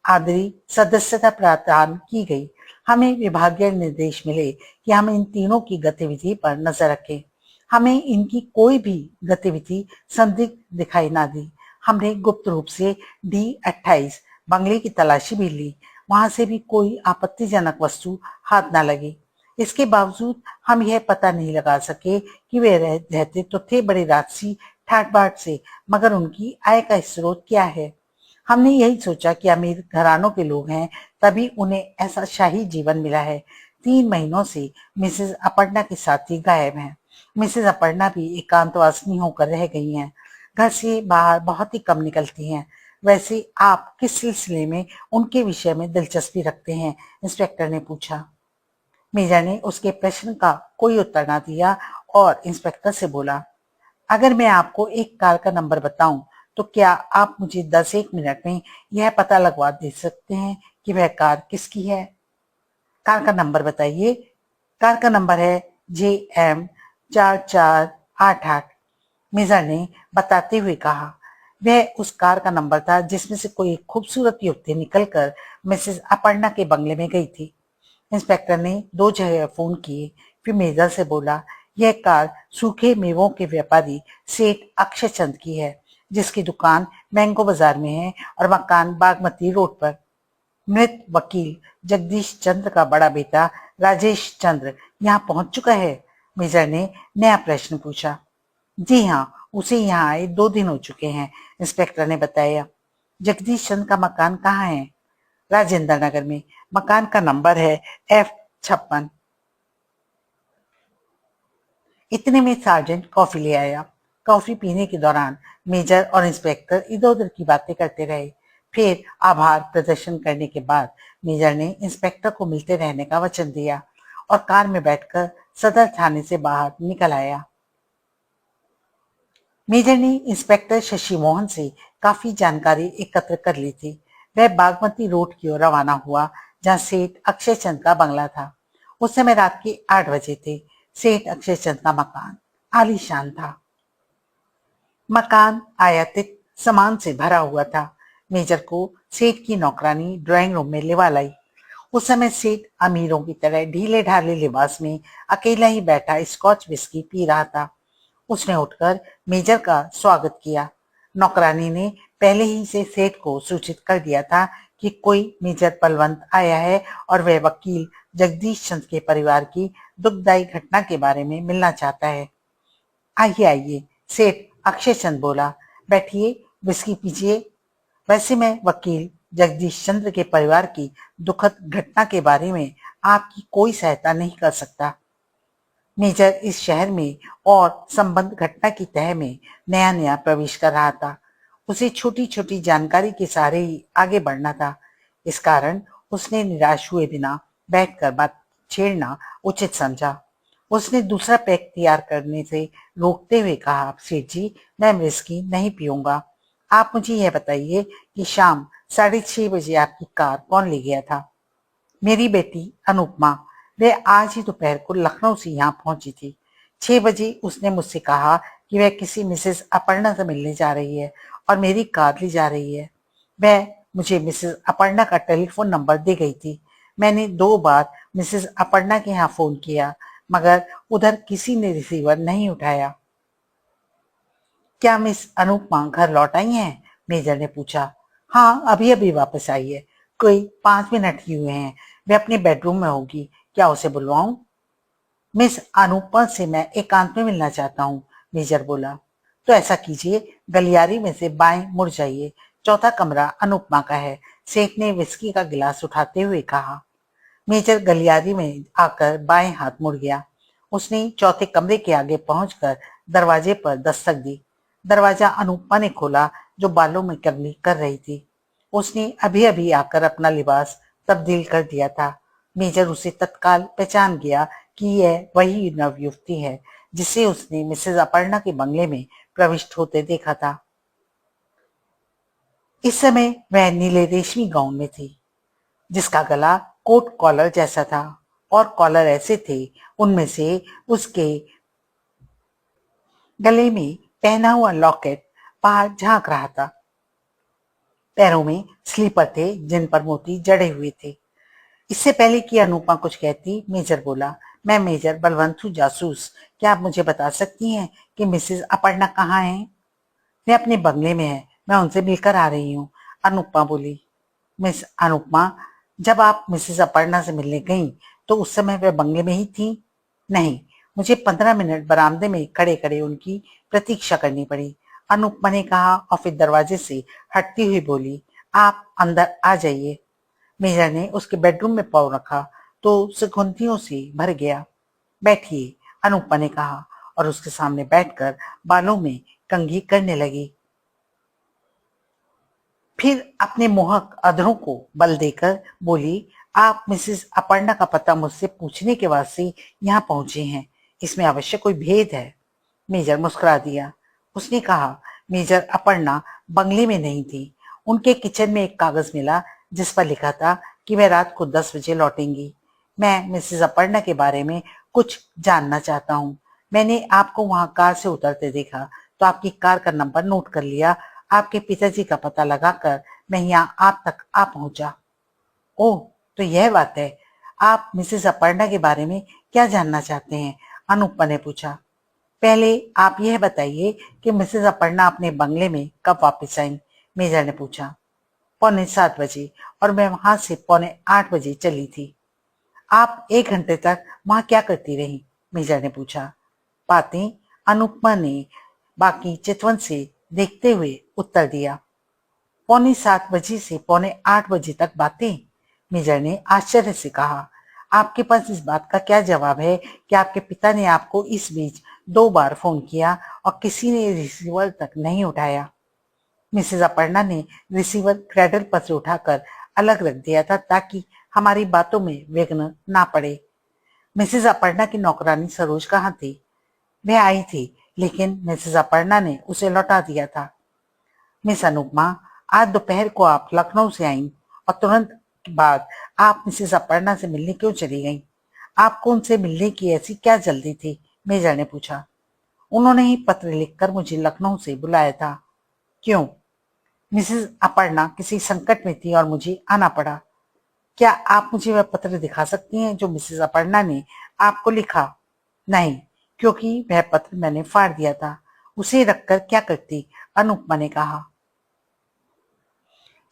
आदरी सदस्यता प्रदान की गई। हमें विभागीय निर्देश मिले कि हम इन तीनों की गतिविधि पर नजर रखें। हमें इनकी कोई भी गतिविधि संदिग्ध दिखाई ना दी। हमने गुप्त रूप से D28 बंगले की तलाशी भी ली। वहां से भी कोई आपत्तिजनक वस्तु हाथ न लगी। इसके बावजूद हम यह पता नहीं लगा सके कि वे रहते तो थे बड़े राजसी ठाट बाट से, मगर उनकी आय का स्रोत क्या है? हमने यही सोचा कि अमीर घरानों के लोग हैं, तभी उन्हें ऐसा शाही जीवन मिला है। 3 महीनों से मिसेस अपर्णा के साथी गायब हैं। मिसेस अपर्णा भी एकांतवासिनी होकर रह गई हैं। घर से बाहर बहुत ही कम निकलती हैं। वैसे आप किस सिलसिले में उनके विषय में दिलचस्पी रखते हैं? इंस्पेक्टर ने पूछा। मेजर ने उसके प्रश्न का कोई उत्तर ना दिया और इंस्पेक्टर से बोला, अगर मैं आपको एक कार का नंबर बताऊं तो क्या आप मुझे 10-1 मिनट में यह पता लगवा दे सकते हैं कि वह कार किसकी है? कार का नंबर बताइए। कार का नंबर है JM4488, मेजर ने बताते हुए कहा। वह उस कार का नंबर था जिसमें से कोई खूबसूरत युवती निकलकर मिसेस अपर्णा के बंगले में गई थी। इंस्पेक्टर ने 2 जगह फोन किए, फिर मेजर से बोला, यह कार सूखे मेवों के व्यापारी सेठ अक्षय चंद की है, जिसकी दुकान मैंगो बाजार में है और मकान बागमती रोड पर। मृत वकील जगदीश चंद्र का बड़ा बेटा राजेश चंद्र यहाँ पहुंच चुका है? मेजर ने नया प्रश्न पूछा। जी हाँ, उसे यहाँ आए 2 दिन हो चुके हैं, इंस्पेक्टर ने बताया। जगदीश चंद्र का मकान कहाँ है? राजेंद्र नगर में। मकान का नंबर है F56। इतने में सार्जेंट कॉफी ले आया। कॉफी पीने के दौरान मेजर और इंस्पेक्टर इधर उधर की बातें करते रहे। फिर आभार प्रदर्शन करने के बाद मेजर ने इंस्पेक्टर को मिलते रहने का वचन दिया और कार में बैठकर सदर थाने से बाहर निकल आया। मेजर ने इंस्पेक्टर शशि मोहन से काफी जानकारी एकत्र कर ली थी। वह बागमती रोड की ओर रवाना हुआ, जहां सेठ अक्षय चंद का बंगला था। उस समय रात के 8 बजे थे। सेठ अक्षय चंद का मकान आलीशान था। मकान आयातित सामान से भरा हुआ था। मेजर को सेठ की नौकरानी ड्राइंग रूम में लिवा लाई। उस समय सेठ अमीरों की तरह ढीले ढाले लिबास में अकेला ही बैठा स्कॉच विस्की पी रहा था। उसने उठकर मेजर का स्वागत किया। नौकरानी ने पहले ही से सेठ को सूचित कर दिया था कि कोई मेजर बलवंत आया है और वह वकील जगदीश चंद के परिवार की दुखदायी घटना के बारे में मिलना चाहता है। आइए आइए, सेठ अक्षय चंद बोला। बैठिए, विस्की पीजिए। वैसे मैं वकील जगदीश चंद्र के परिवार की दुखद घटना के बारे में आपकी कोई सहायता नहीं कर सकता। मेजर इस शहर में और संबंध घटना की तह में नया नया प्रवेश कर रहा था। उसे छोटी छोटी जानकारी के सहारे ही आगे बढ़ना था। इस कारण उसने निराश हुए बिना बैठकर बात छेड़ना उचित समझा। उसने दूसरा पैक तैयार करने से रोकते हुए कहा, सेठ जी, मैं विस्की नहीं पीऊंगा। आप मुझे यह बताइए कि शाम 6:30 बजे आपकी कार कौन ले गया था? मेरी बेटी अनुपमा। वह आज ही दोपहर को लखनऊ से यहाँ पहुंची थी। 6 बजे उसने मुझसे कहा कि वह किसी मिसेस अपर्णा से मिलने जा रही है और मेरी कार ले जा रही है। वह मुझे मिसेस अपर्णा का टेलीफोन नंबर दे गई थी। मैंने 2 बार मिसेस अपर्णा के यहाँ फोन किया, मगर उधर किसी ने रिसीवर नहीं उठाया। क्या मिस अनुपमा घर लौट आई हैं? मेजर ने पूछा। हाँ, अभी अभी वापस आई है। कोई 5 मिनट ही हुए हैं। वह अपने बेडरूम में होगी। क्या उसे बुलवाऊं? मिस अनुपमा से मैं एकांत में मिलना चाहता हूँ, मेजर बोला। तो ऐसा कीजिए, गलियारी में से बाएं मुड़ जाइए। चौथा कमरा अनुपमा का है, सेठ ने विस्की का गिलास उठाते हुए कहा। मेजर गलियारी में आकर बाएं हाथ मुड़ गया। उसने चौथे कमरे के आगे पहुंचकर दरवाजे पर दस्तक दी। दरवाजा अनुपमा ने खोला, जो बालों में कंघी कर रही थी। उसने अभी अभी आकर अपना लिबास तब्दील कर दिया था। मेजर उसे तत्काल पहचान गया कि यह वही नवयुवती है जिसे उसने मिसेज अपर्णा के बंगले में प्रविष्ट होते देखा था। इस समय वह नीले रेशमी गाउन में थी, जिसका गला कोट कॉलर जैसा था और कॉलर ऐसे थे उनमें से उसके गले में पहना हुआ लॉकेट बाहर झांक रहा था। पैरों में स्लीपर थे जिन पर मोती जड़े हुए थे। इससे पहले कि अनुपमा कुछ कहती, मेजर बोला, मैं मेजर बलवंत हूँ, जासूस। क्या आप मुझे बता सकती हैं कि मिसेस अपर्णा कहाँ हैं? वे अपने बंगले में है, मैं उनसे मिलकर आ रही हूँ, अनुपमा बोली। मिस अनुपमा, जब आप मिसेस अपर्णा से मिलने गईं, तो उस समय वह बंगले में ही थी? नहीं, मुझे 15 मिनट बरामदे में खड़े खड़े उनकी प्रतीक्षा करनी पड़ी, अनुपमा ने कहा और फिर दरवाजे से हटती हुई बोली, आप अंदर आ जाइए। मेजर ने उसके बेडरूम में पाँव रखा तो सुगंधियों से भर गया। बैठिए, अनुपमा ने कहा और उसके सामने बैठकर बालों में कंघी करने लगी। फिर अपने मोहक अधरों को बल देकर बोली, आप मिसेस अपर्णा का पता मुझसे पूछने के वास्ते यहाँ पहुंचे हैं। इसमें अवश्य कोई भेद है। मेजर मुस्कुरा दिया। उसने कहा, मेजर अपर्णा बंगले में नहीं थी। उनके किचन में एक कागज मिला जिस पर लिखा था कि वह रात को 10 बजे लौटेंगी। मैं मिसेस अपर्णा के बारे में कुछ जानना चाहता हूँ। मैंने आपको वहां कार से उतरते देखा तो आपकी कार का नंबर नोट कर लिया। आपके पिताजी का पता लगाकर मैं यहाँ आप तक आ पहुंचा। ओह, तो यह बात है। आप मिसेस अपर्णा के बारे में क्या जानना चाहते हैं? अनुपमा ने पूछा। पहले आप यह बताइए कि मिसेस अपर्णा अपने बंगले में कब वापस आई? मेजर ने पूछा। 7:45 बजे, और मैं वहां से 7:45 बजे चली थी। आप 1 घंटे तक वहां क्या करती रही? मेजर ने पूछा। बातें, अनुपमा ने बाकी चितवन से देखते हुए उत्तर दिया। 7:45 बजे से 7:45 बजे तक बातें? मेजर ने आश्चर्य से कहा। आपके पास इस बात का क्या जवाब है कि आपके पिता ने आपको इस बीच 2 बार फोन किया और किसी ने रिसीवर तक नहीं उठाया? मिसेज अपर्णा ने रिसीवर क्रेडल पर से उठाकर अलग रख दिया था ताकि हमारी बातों में विघ्न ना पड़े। मिसेज अपर्णा की नौकरानी सरोज कहाँ थी? वह आई थी, लेकिन मिसेज अपर्णा ने उसे लौटा दिया था। मिस अनुपमा, आज दोपहर को आप लखनऊ से आईं और तुरंत बाद आप मिसेज अपर्णा से मिलने क्यों चली गईं? आपको उनसे मिलने की ऐसी क्या जल्दी थी? मेजर ने पूछा। उन्होंने ही पत्र लिखकर मुझे लखनऊ से बुलाया था। क्यों? मिसेज अपर्णा किसी संकट में थी और मुझे आना पड़ा। क्या आप मुझे वह पत्र दिखा सकती हैं जो मिसेज अपर्णा ने आपको लिखा? नहीं, क्योंकि वह पत्र मैंने फाड़ दिया था। उसे रखकर क्या करती? अनुपमा ने कहा।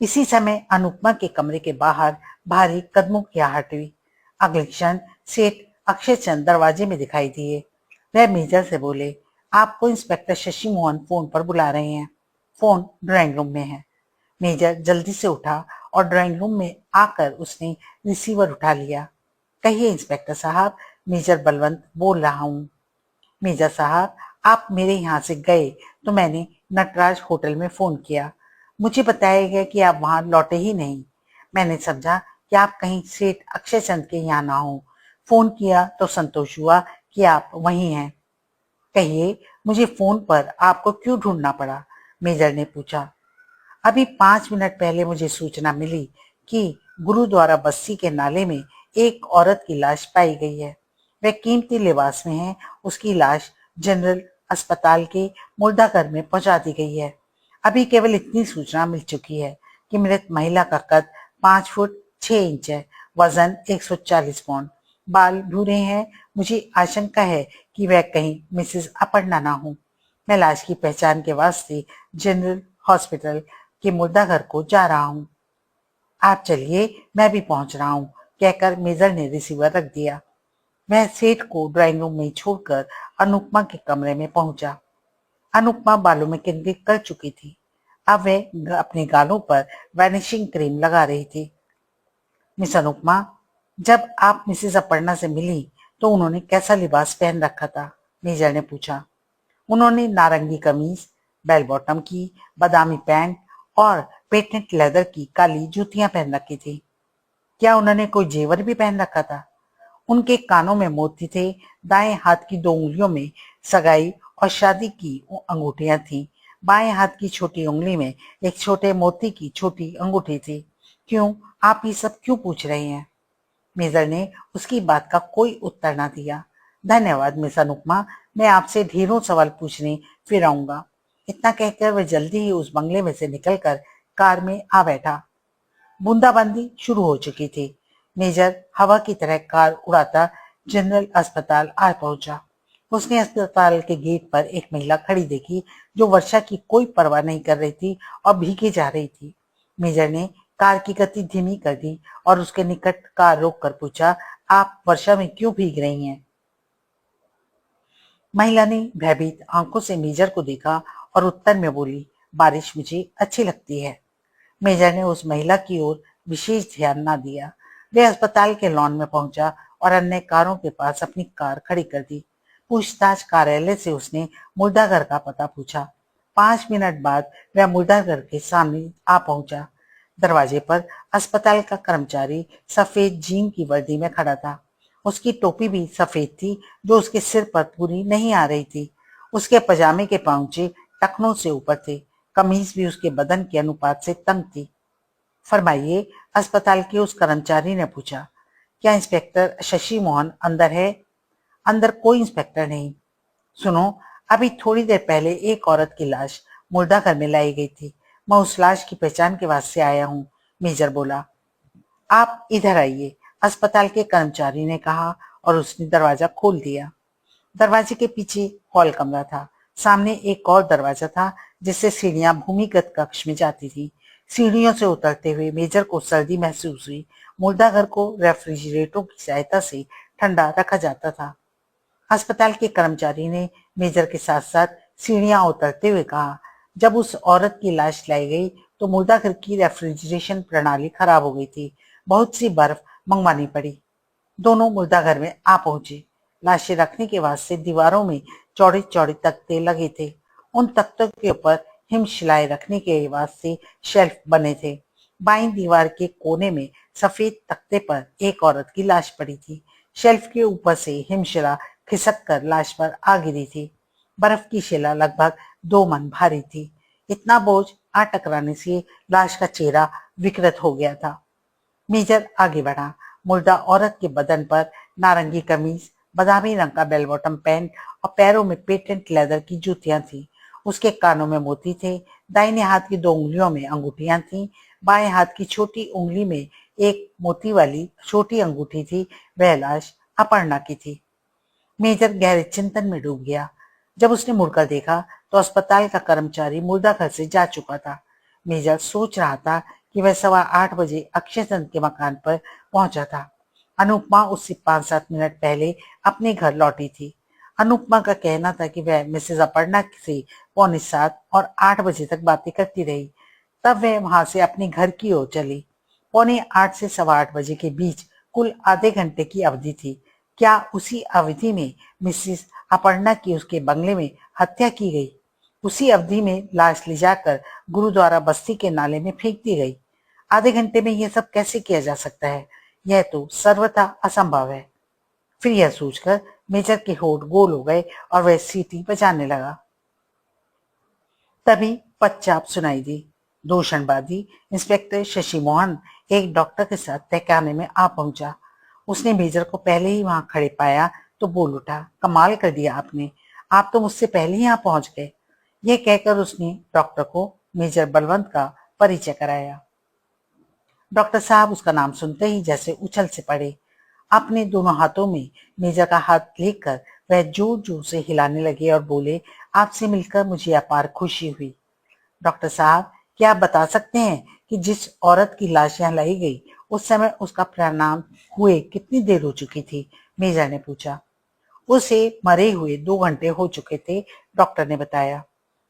इसी समय अनुपमा के कमरे के बाहर भारी कदमों की आहट हुई। अगले क्षण सेठ अक्षय चंद दरवाजे में दिखाई दिए। वह मेजर से बोले, आपको इंस्पेक्टर शशि मोहन फोन पर बुला रहे हैं। फोन ड्राइंग रूम में है। मेजर जल्दी से उठा और ड्राइंग रूम में आकर उसने रिसीवर उठा लिया। कहिए इंस्पेक्टर साहब, मेजर बलवंत बोल रहा हूँ। मेजर साहब, आप मेरे यहाँ से गए तो मैंने नटराज होटल में फोन किया। मुझे बताया गया कि आप वहां लौटे ही नहीं। मैंने समझा कि आप कहीं सेठ अक्षय चंद के यहाँ ना हो। फोन किया तो संतोष हुआ कि आप वहीं हैं। कहिए, मुझे फोन पर आपको क्यों ढूंढना पड़ा? मेजर ने पूछा। अभी 5 मिनट पहले मुझे सूचना मिली कि गुरुद्वारा बस्सी के नाले में एक औरत की लाश पाई गई है। वह कीमती लिबास में है। उसकी लाश जनरल अस्पताल के मुर्दाघर में पहुंचा दी गई है। अभी केवल इतनी सूचना मिल चुकी है कि मृत महिला का कद 5 फुट 6 इंच है, वजन 140 पाउंड, बाल भूरे हैं। मुझे आशंका है कि वह कहीं मिसेस अपर्णा ना हो। मैं लाश की पहचान के वास्ते जनरल हॉस्पिटल के मुर्दाघर को जा रहा हूँ। आप चलिए, मैं भी पहुंच रहा हूँ, कहकर मेजर ने रिसीवर रख दिया। वह सेठ को ड्राइंग रूम में छोड़कर अनुपमा के कमरे में पहुंचा। अनुपमा बालों में केंद्रित कर चुकी थी। अब वह अपने गालों पर वैनिशिंग क्रीम लगा रही थी। मिस अनुपमा, जब आप मिसेस अपर्णा से मिली तो उन्होंने कैसा लिबास पहन रखा था? मेजर ने पूछा। उन्होंने नारंगी कमीज, बेल बॉटम की, बादामी पैंट और पेटेंट लेदर की काली जूतियां पहन रखी थी। क्या उन्होंने कोई जेवर भी पहन रखा था? उनके कानों में मोती थे। दाएं हाथ की 2 उंगलियों में सगाई और शादी की अंगूठियां थीं। बाएं हाथ की छोटी उंगली में एक छोटे मोती की छोटी अंगूठी थी। क्यों? आप ये सब क्यों पूछ रहे हैं? मेजर ने उसकी बात का कोई उत्तर ना दिया। धन्यवाद मिस अनुपमा, मैं आपसे ढेरों सवाल पूछने फिर आऊंगा। इतना कहकर वह जल्दी ही उस बंगले में से निकलकर कार में आ बैठा। बूंदाबांदी शुरू हो चुकी थी। मेजर हवा की तरह कार उड़ाता जनरल अस्पताल आ पहुंचा। उसने अस्पताल के गेट पर एक महिला खड़ी देखी जो वर्षा की कोई परवाह नहीं कर रही थी और भीगे जा रही थी। मेजर ने कार की गति धीमी कर दी और उसके निकट कार रोक कर पूछा, आप वर्षा में क्यों भीग रही हैं? महिला ने भयभीत आंखों से मेजर को देखा और उत्तर में बोली, बारिश मुझे अच्छी लगती है। मेजर ने उस महिला की ओर विशेष ध्यान न दिया। वे अस्पताल के लॉन में पहुंचा और अन्य कारों के पास अपनी कार खड़ी कर दी। पूछताछ कार्यालय से उसने मुर्दाघर का पता पूछा। 5 मिनट बाद वह मुर्दाघर के सामने आ पहुंचा। दरवाजे पर अस्पताल का कर्मचारी सफेद जीन की वर्दी में खड़ा था। उसकी टोपी भी सफेद थी जो उसके सिर पर पूरी नहीं आ रही थी। उसके पजामे के पांचे टखनों से ऊपर थे। कमीज भी उसके बदन के अनुपात से तंग थी। फरमाइए, अस्पताल के उस कर्मचारी ने पूछा। क्या इंस्पेक्टर शशि मोहन अंदर है? अंदर कोई इंस्पेक्टर नहीं। सुनो, अभी थोड़ी देर पहले एक औरत की लाश मुर्दाघर में लाई गई थी। मैं उस लाश की पहचान के वास्ते आया हूँ। मेजर बोला। आप इधर आइए, अस्पताल के कर्मचारी ने कहा और उसने दरवाजा खोल दिया। दरवाजे के पीछे हॉल कमरा था। सामने एक और दरवाजा था जिससे सीढ़ियां भूमिगत कक्ष में जाती थी। सीढ़ियों से उतरते हुए मेजर को सर्दी महसूस हुई। मुर्दाघर को रेफ्रिजरेटरों की सहायता से ठंडा रखा जाता था। अस्पताल के कर्मचारी ने मेजर के साथ साथ सीढ़ियां उतरते हुए कहा, जब उस औरत की लाश लाई गई तो मुर्दाघर की रेफ्रिजरेशन प्रणाली खराब हो गई थी। बहुत सी बर्फ मंगवानी पड़ी। दोनों मुर्दा घर में आ पहुंचे। लाशें रखने के वास्ते दीवारों में चौड़े चौड़े तख्ते लगे थे। उन तख्तों के ऊपर हिमशिलाएं रखने के वास्ते शेल्फ बने थे। बाईं दीवार के कोने में सफेद तख्ते पर एक औरत की लाश पड़ी थी। शेल्फ के ऊपर से हिमशिला खिसक कर लाश पर आ गिरी थी। बर्फ की शिला लगभग 2 मन भारी थी। इतना बोझ आ टकराने से लाश का चेहरा विकृत हो गया था। मेजर आगे बढ़ा। मुर्दा औरत के बदन पर नारंगी कमीज, बादामी रंग का बेल बॉटम पैंट और पैरों में पेटेंट लेदर की जूतियां थी। उसके कानों में मोती थे। दाहिने हाथ की 2 उंगलियों में अंगूठियां थीं। बाएं हाथ की छोटी उंगली में एक मोती वाली छोटी अंगूठी थी। वह लाश अपर्णा की थी। मेजर गहरे चिंतन में डूब गया। जब उसने मुड़कर देखा तो अस्पताल का कर्मचारी मुर्दा घर से जा चुका था। मेजर सोच रहा था कि वह 8:15 बजे अक्षयचंद के मकान पर पहुंचा था। अनुपमा उससे 5-7 मिनट पहले अपने घर लौटी थी। अनुपमा का कहना था कि वह मिसेज अपर्णा से 7:45 और 8 बजे तक बातें करती रही। तब वह वहां से अपने घर की ओर चली। 7:45 से 8:15 बजे के बीच कुल आधे घंटे की अवधि थी। क्या उसी अवधि में मिसेस अपर्णा की उसके बंगले में हत्या की गई? उसी अवधि में लाश ले जाकर गुरुद्वारा बस्ती के नाले में फेंक दी गई? आधे घंटे में यह सब कैसे किया जा सकता है? यह तो सर्वथा असंभव है। फिर यह सोचकर मेजर के होठ गोल हो गए और वह सीटी बजाने लगा। तभी पच्चाप सुनाई दी। 2 क्षण बाद ही इंस्पेक्टर शशि मोहन एक डॉक्टर के साथ तहखाने में आ पहुंचा। उसने मेजर को पहले ही वहां खड़े पाया तो बोल उठा, कमाल कर दिया आपने, आप तो मुझसे पहले ही यहाँ पहुंच गए। यह कहकर उसने डॉक्टर को मेजर बलवंत का परिचय कराया। डॉक्टर साहब उसका नाम सुनते ही जैसे उछल से पड़े। अपने दोनों हाथों में मेजर का हाथ लेकर वह जोर जोर से हिलाने लगे और बोले, आपसे मिलकर मुझे अपार खुशी हुई। डॉक्टर साहब, क्या आप बता सकते हैं कि जिस औरत की लाश यहाँ लाई गई उस समय उसका परिणाम हुए कितनी देर हो चुकी थी? मेजर ने पूछा। उसे मरे हुए 2 घंटे हो चुके थे, डॉक्टर ने बताया।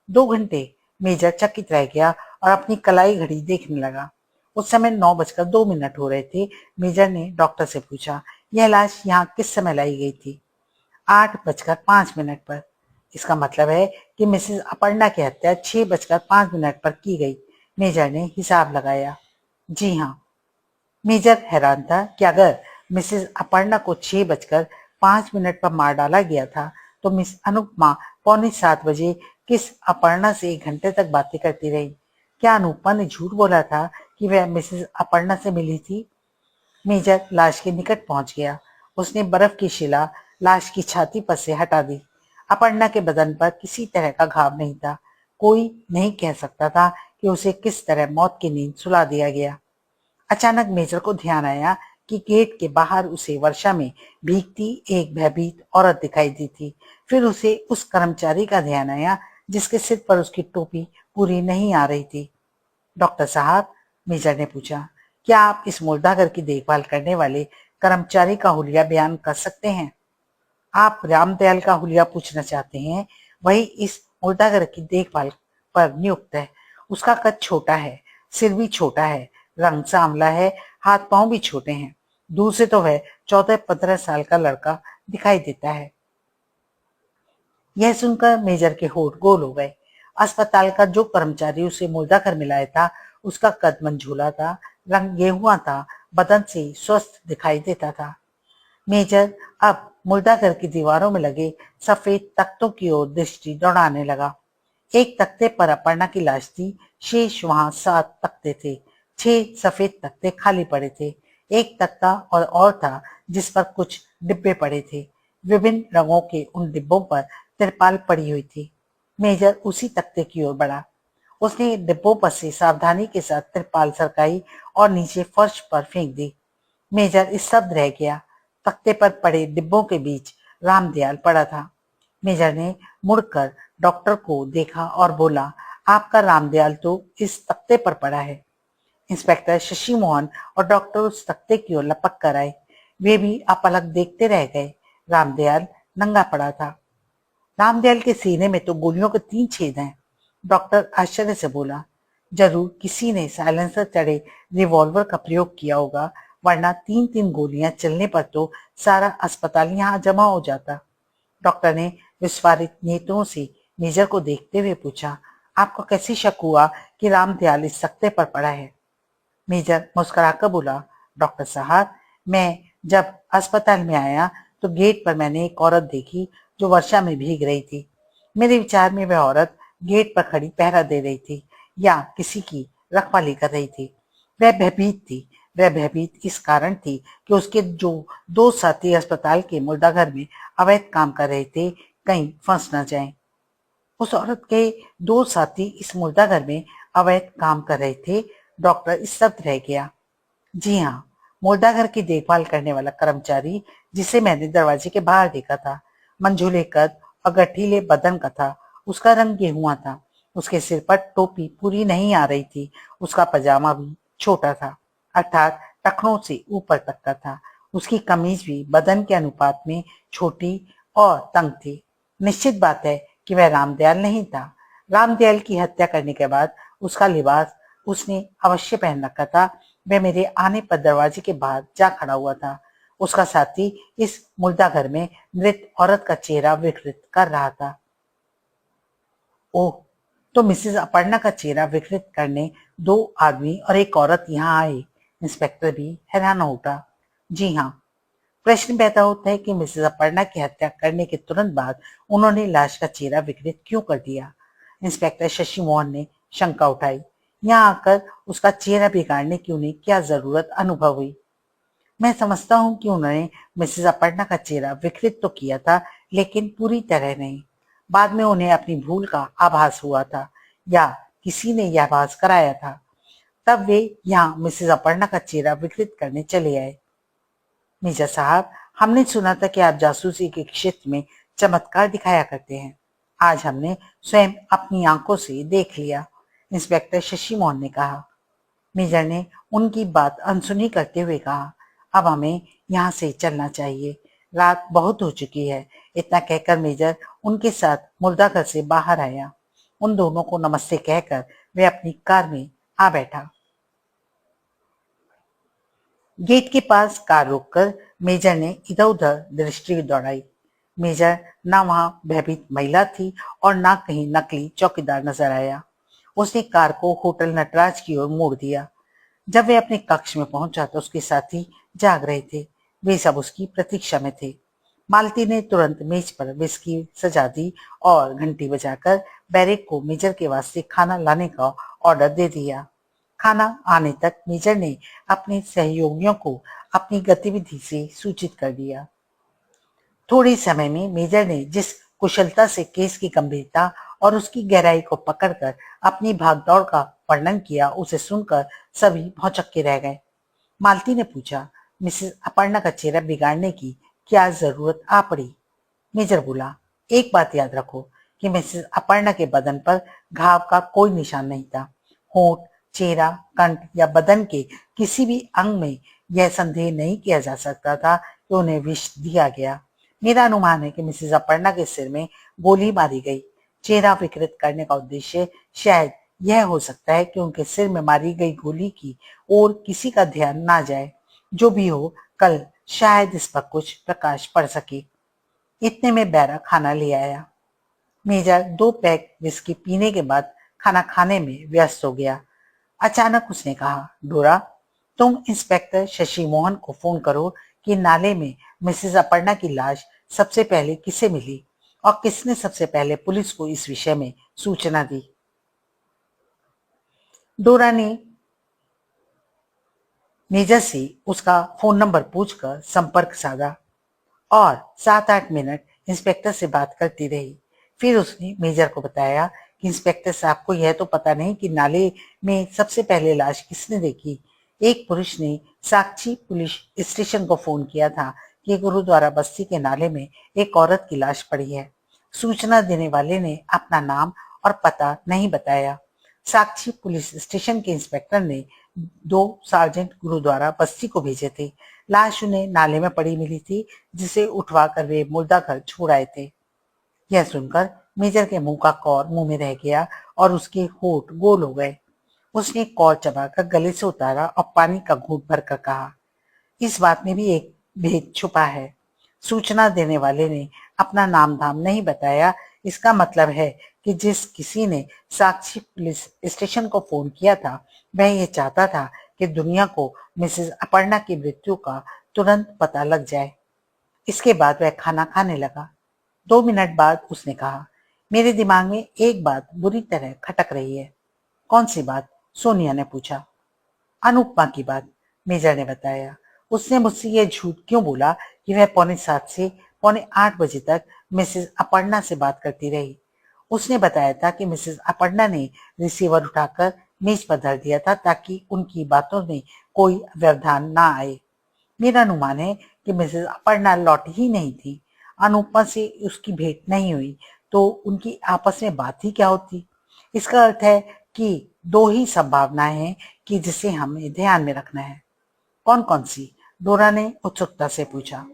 2 घंटे? मेजर चकित रह गया और अपनी कलाई घड़ी देखने लगा। उस समय 9:02 हो रहे थे। मेजर ने डॉक्टर से पूछा, यह लाश यहाँ किस समय लाई गई थी? 8:05 पर। इसका मतलब है कि मिसेस अपर्णा की हत्या 6:05 पर की गई। मेजर ने हिसाब लगाया। जी हाँ। मेजर हैरान था कि अगर मिसेस अपर्णा को 6:05 पर मार डाला गया था तो मिस अनुपमा 6:45 किस अपर्णा से 1 घंटे तक बातें करती रही? क्या अनुपमा ने झूठ बोला था कि वह मिसेस अपर्णा से मिली थी? मेजर लाश के निकट पहुंच गया। उसने बर्फ की शिला लाश की छाती पर से हटा दी। अपर्णा के बदन पर किसी तरह का घाव नहीं था। कोई नहीं कह सकता था कि उसे किस तरह मौत की नींद सुला दिया गया। अचानक मेजर को ध्यान आया कि गेट के बाहर उसे वर्षा में भीगती एक भयभीत औरत दिखाई दी थी। फिर उसे उस कर्मचारी का ध्यान आया जिसके सिर पर उसकी टोपी पूरी नहीं आ रही थी। डॉक्टर साहब, मेजर ने पूछा, क्या आप इस मुर्दाघर की देखभाल करने वाले कर्मचारी का हुलिया बयान कर सकते हैं? आप रामदयाल का हुलिया पूछना चाहते हैं? वही इस मुर्दाघर की देखभाल पर नियुक्त है। उसका कद छोटा है, सिर भी छोटा है, रंग सांवला है, हाथ पांव भी छोटे हैं। दूर से तो वह 14-15 साल का लड़का दिखाई देता है। यह सुनकर मेजर के होठ गोल हो गए। अस्पताल का जो कर्मचारी उसे मुर्दाघर में लाया था उसका कद मंझूला था, रंग गेहुआ था, बदन से स्वस्थ दिखाई देता था। मेजर अब मुर्दाघर की दीवारों में लगे सफेद तख्तों की ओर दृष्टि दौड़ाने लगा। एक तख्ते पर अपर्णा की लाश थी, शेष वहां 7 तख्ते थे। 6 सफेद तख्ते खाली पड़े थे। एक तख्ता और था जिस पर कुछ डिब्बे पड़े थे। विभिन्न रंगों के उन डिब्बों पर तिरपाल पड़ी हुई थी। मेजर उसी तख्ते की ओर बढ़ा। उसने डिब्बों पर से सावधानी के साथ तिरपाल सरकाई और नीचे फर्श पर फेंक दी। मेजर स्तब्ध रह गया। तख्ते पर पड़े डिब्बों के बीच रामदयाल पड़ा था। मेजर ने मुड़कर डॉक्टर को देखा और बोला, आपका रामदयाल तो इस तख्ते पर पड़ा है। इंस्पेक्टर शशि मोहन और डॉक्टर उस तख्ते की ओर लपक कर आए। वे भी अपलक देखते रह गए। रामदयाल नंगा पड़ा था। रामदयाल के सीने में तो गोलियों के 3 छेद हैं। डॉक्टर आश्चर्य से बोला, जरूर किसी ने साइलेंसर चढ़े रिवॉल्वर का प्रयोग किया होगा। वरना 3-3 गोलियां चलने पर तो सारा अस्पताल यहाँ जमा हो जाता। डॉक्टर ने विस्फारित नेत्रों से मेजर को देखते हुए पूछा, आपको कैसे शक हुआ कि रामदयाल इस सख्ते पर पड़ा है? मेजर मुस्कुराकर बोला, डॉक्टर साहब, मैं जब अस्पताल में आया तो गेट पर मैंने एक औरत देखी जो वर्षा में भीग रही थी। मेरे विचार में वह औरत गेट पर खड़ी पहरा दे रही थी या किसी की रखवाली कर रही थी। वह भयभीत थी। वह भयभीत इस कारण थी कि उसके जो 2 साथी अस्पताल के मुर्दाघर में अवैध काम कर रहे थे कहीं फंस न जाएं। उस औरत के 2 साथी इस मुर्दाघर में अवैध काम कर रहे थे। डॉक्टर स्तब्ध रह गया। जी हाँ, मुर्दाघर की देखभाल करने वाला कर्मचारी जिसे मैंने दरवाजे के बाहर देखा था, मंझोले कद और गठीले बदन का था। उसका रंग गेहुआ था। उसके सिर पर टोपी पूरी नहीं आ रही थी। उसका पजामा भी छोटा था, अर्थात टखनों से ऊपर तक का था। उसकी कमीज भी बदन के अनुपात में छोटी और तंग थी। निश्चित बात है कि वह रामदयाल नहीं था। रामदयाल की हत्या करने के बाद उसका लिबास उसने अवश्य पहन रखा था। वह मेरे आने पर दरवाजे के बाहर जा खड़ा हुआ था। उसका साथी इस मुर्दा घर में मृत औरत का चेहरा विकृत कर रहा था। ओह, तो मिसेस अपर्णा का चेहरा विकृत करने 2 आदमी और एक औरत यहाँ आए। इंस्पेक्टर भी हैरान हो उठा। जी हाँ, प्रश्न पैदा होता है कि मिसेस अपर्णा की हत्या करने के तुरंत बाद उन्होंने लाश का चेहरा विकृत क्यों कर दिया? इंस्पेक्टर शशि मोहन ने शंका उठाई। यहाँ आकर उसका चेहरा बिगाड़ने की उन्हें क्या जरूरत अनुभव हुई? मैं समझता हूँ कि उन्होंने मिसेस अपर्णा का चेहरा विकृत तो किया था, लेकिन पूरी तरह नहीं। बाद में उन्हें अपनी भूल का आभास हुआ था या किसी ने यह आभास कराया था। तब वे यहाँ मिसेस अपर्णा का चेहरा विकृत करने चले आए। मेजर साहब, हमने सुना था कि आप जासूसी के क्षेत्र में चमत्कार दिखाया करते हैं। आज हमने स्वयं अपनी आंखों से देख लिया। इंस्पेक्टर शशि मोहन ने कहा। मेजर ने उनकी बात अनसुनी करते हुए कहा, अब हमें यहाँ से चलना चाहिए। रात बहुत हो चुकी है। इतना कहकर मेजर उनके साथ मुर्दाघर से बाहर आया। उन दोनों को नमस्ते कहकर वे अपनी कार में आ बैठा। गेट के पास कार रोककर मेजर ने इधर उधर दृष्टि दौड़ाई। मेजर ना वहां भयभीत महिला थी और ना कहीं नकली चौकीदार नजर आया। उसने कार को होटल नटराज की ओर मोड़ दिया। जब वे अपने कक्ष में पहुंचा तो उसके साथी जाग रहे थे। वे सब उसकी प्रतीक्षा में थे। मालती ने तुरंत मेज पर विस्की सजा दी और घंटी बजाकर बैरेक को मेजर के वास्ते खाना लाने का ऑर्डर दे दिया। खाना आने तक मेजर ने अपने सहयोगियों को अपनी गतिविधि से सूचित कर दिया। थोड़े समय में मेजर ने जिस कुशलता से केस की गंभीरता और उसकी गहराई को पकड़कर अपनी भागदौड़ का वर्णन किया, उसे सुनकर सभी भौचक्के रह गए। मालती ने पूछा, मिसेस अपर्णा का चेहरा बिगाड़ने की क्या जरूरत आ पड़ी? मेजर बोला, एक बात याद रखो कि मिसेस अपर्णा के बदन पर घाव का कोई निशान नहीं था। होंठ, चेहरा, कंठ या बदन के किसी भी अंग में यह संदेह नहीं किया जा सकता था कि उन्हें विष दिया गया। मेरा अनुमान है कि मिसेस अपर्णा के सिर में गोली मारी गई। चेहरा विकृत करने का उद्देश्य शायद यह हो सकता है कि उनके सिर में मारी गई गोली की ओर किसी का ध्यान ना जाए। जो भी हो, कल शायद इस पर कुछ प्रकाश पड़ सके। इतने में बैरा खाना ले आया। मेजर 2 पैक विस्की पीने के बाद खाना खाने में व्यस्त हो गया। अचानक उसने कहा, डोरा, तुम इंस्पेक्टर शशि मोहन को फोन करो कि नाले में मिसेस अपर्णा की लाश सबसे पहले किसे मिली और किसने सबसे पहले पुलिस को इस विषय में सूचना दी। डोरा ने मेजर से उसका फोन नंबर पूछकर संपर्क साधा और 7-8 मिनट इंस्पेक्टर से बात करती रही। फिर उसने मेजर को बताया कि इंस्पेक्टर साहब को यह तो पता नहीं कि नाले में सबसे पहले लाश किसने देखी। एक पुरुष ने साक्षी पुलिस स्टेशन को फोन किया था कि गुरुद्वारा बस्ती के नाले में एक औरत की लाश पड़ी है। सूचना देने वाले ने अपना नाम और पता नहीं बताया। साक्षी पुलिस स्टेशन के इंस्पेक्टर ने 2 सार्जेंट गुरुद्वारा बस्ती को भेजे थे। लाश उन्हें नाले में पड़ी मिली थी, जिसे उठवा कर वे मुर्दाघर छोड़ आए थे। यह सुनकर मेजर के मुंह का कौर मुंह में रह गया और उसके होठ गोल हो गए। उसने कौर चबाकर गले से उतारा और पानी का घूंट भरकर कहा, इस बात में भी एक भेद छुपा है। सूचना देने वाले ने अपना नाम धाम नहीं बताया। इसका मतलब है कि जिस किसी ने साक्षी पुलिस स्टेशन को फोन किया था, वह ये चाहता था कि दुनिया को मिसेस अपर्णा की मृत्यु का तुरंत पता लग जाए। इसके बाद वह खाना खाने लगा। 2 मिनट बाद उसने कहा, मेरे दिमाग में एक बात बुरी तरह खटक रही है। कौन सी बात? सोनिया ने पूछा। अनुपमा की बात, मेजर ने बताया। उसने मुझसे यह झूठ क्यों बोला कि वह 7:45 से 7:45 तक मिसेस अपर्णा से बात करती रही। उसने बताया था कि मिसेस अपर्णा ने रिसीवर उठाकर मेज पर धर दिया था ताकि उनकी बातों में कोई व्यवधान ना आए। मेरा अनुमान है कि मिसेस अपर्णा लौटी ही नहीं थी। अनुपमा से उसकी भेंट नहीं हुई तो उनकी आपस में बात ही क्या होती। इसका अर्थ है कि दो ही संभावनाएं हैं कि जिसे हमें ध्यान में रखना है। कौन कौन सी? डोरा ने उत्सुकता से पूछा।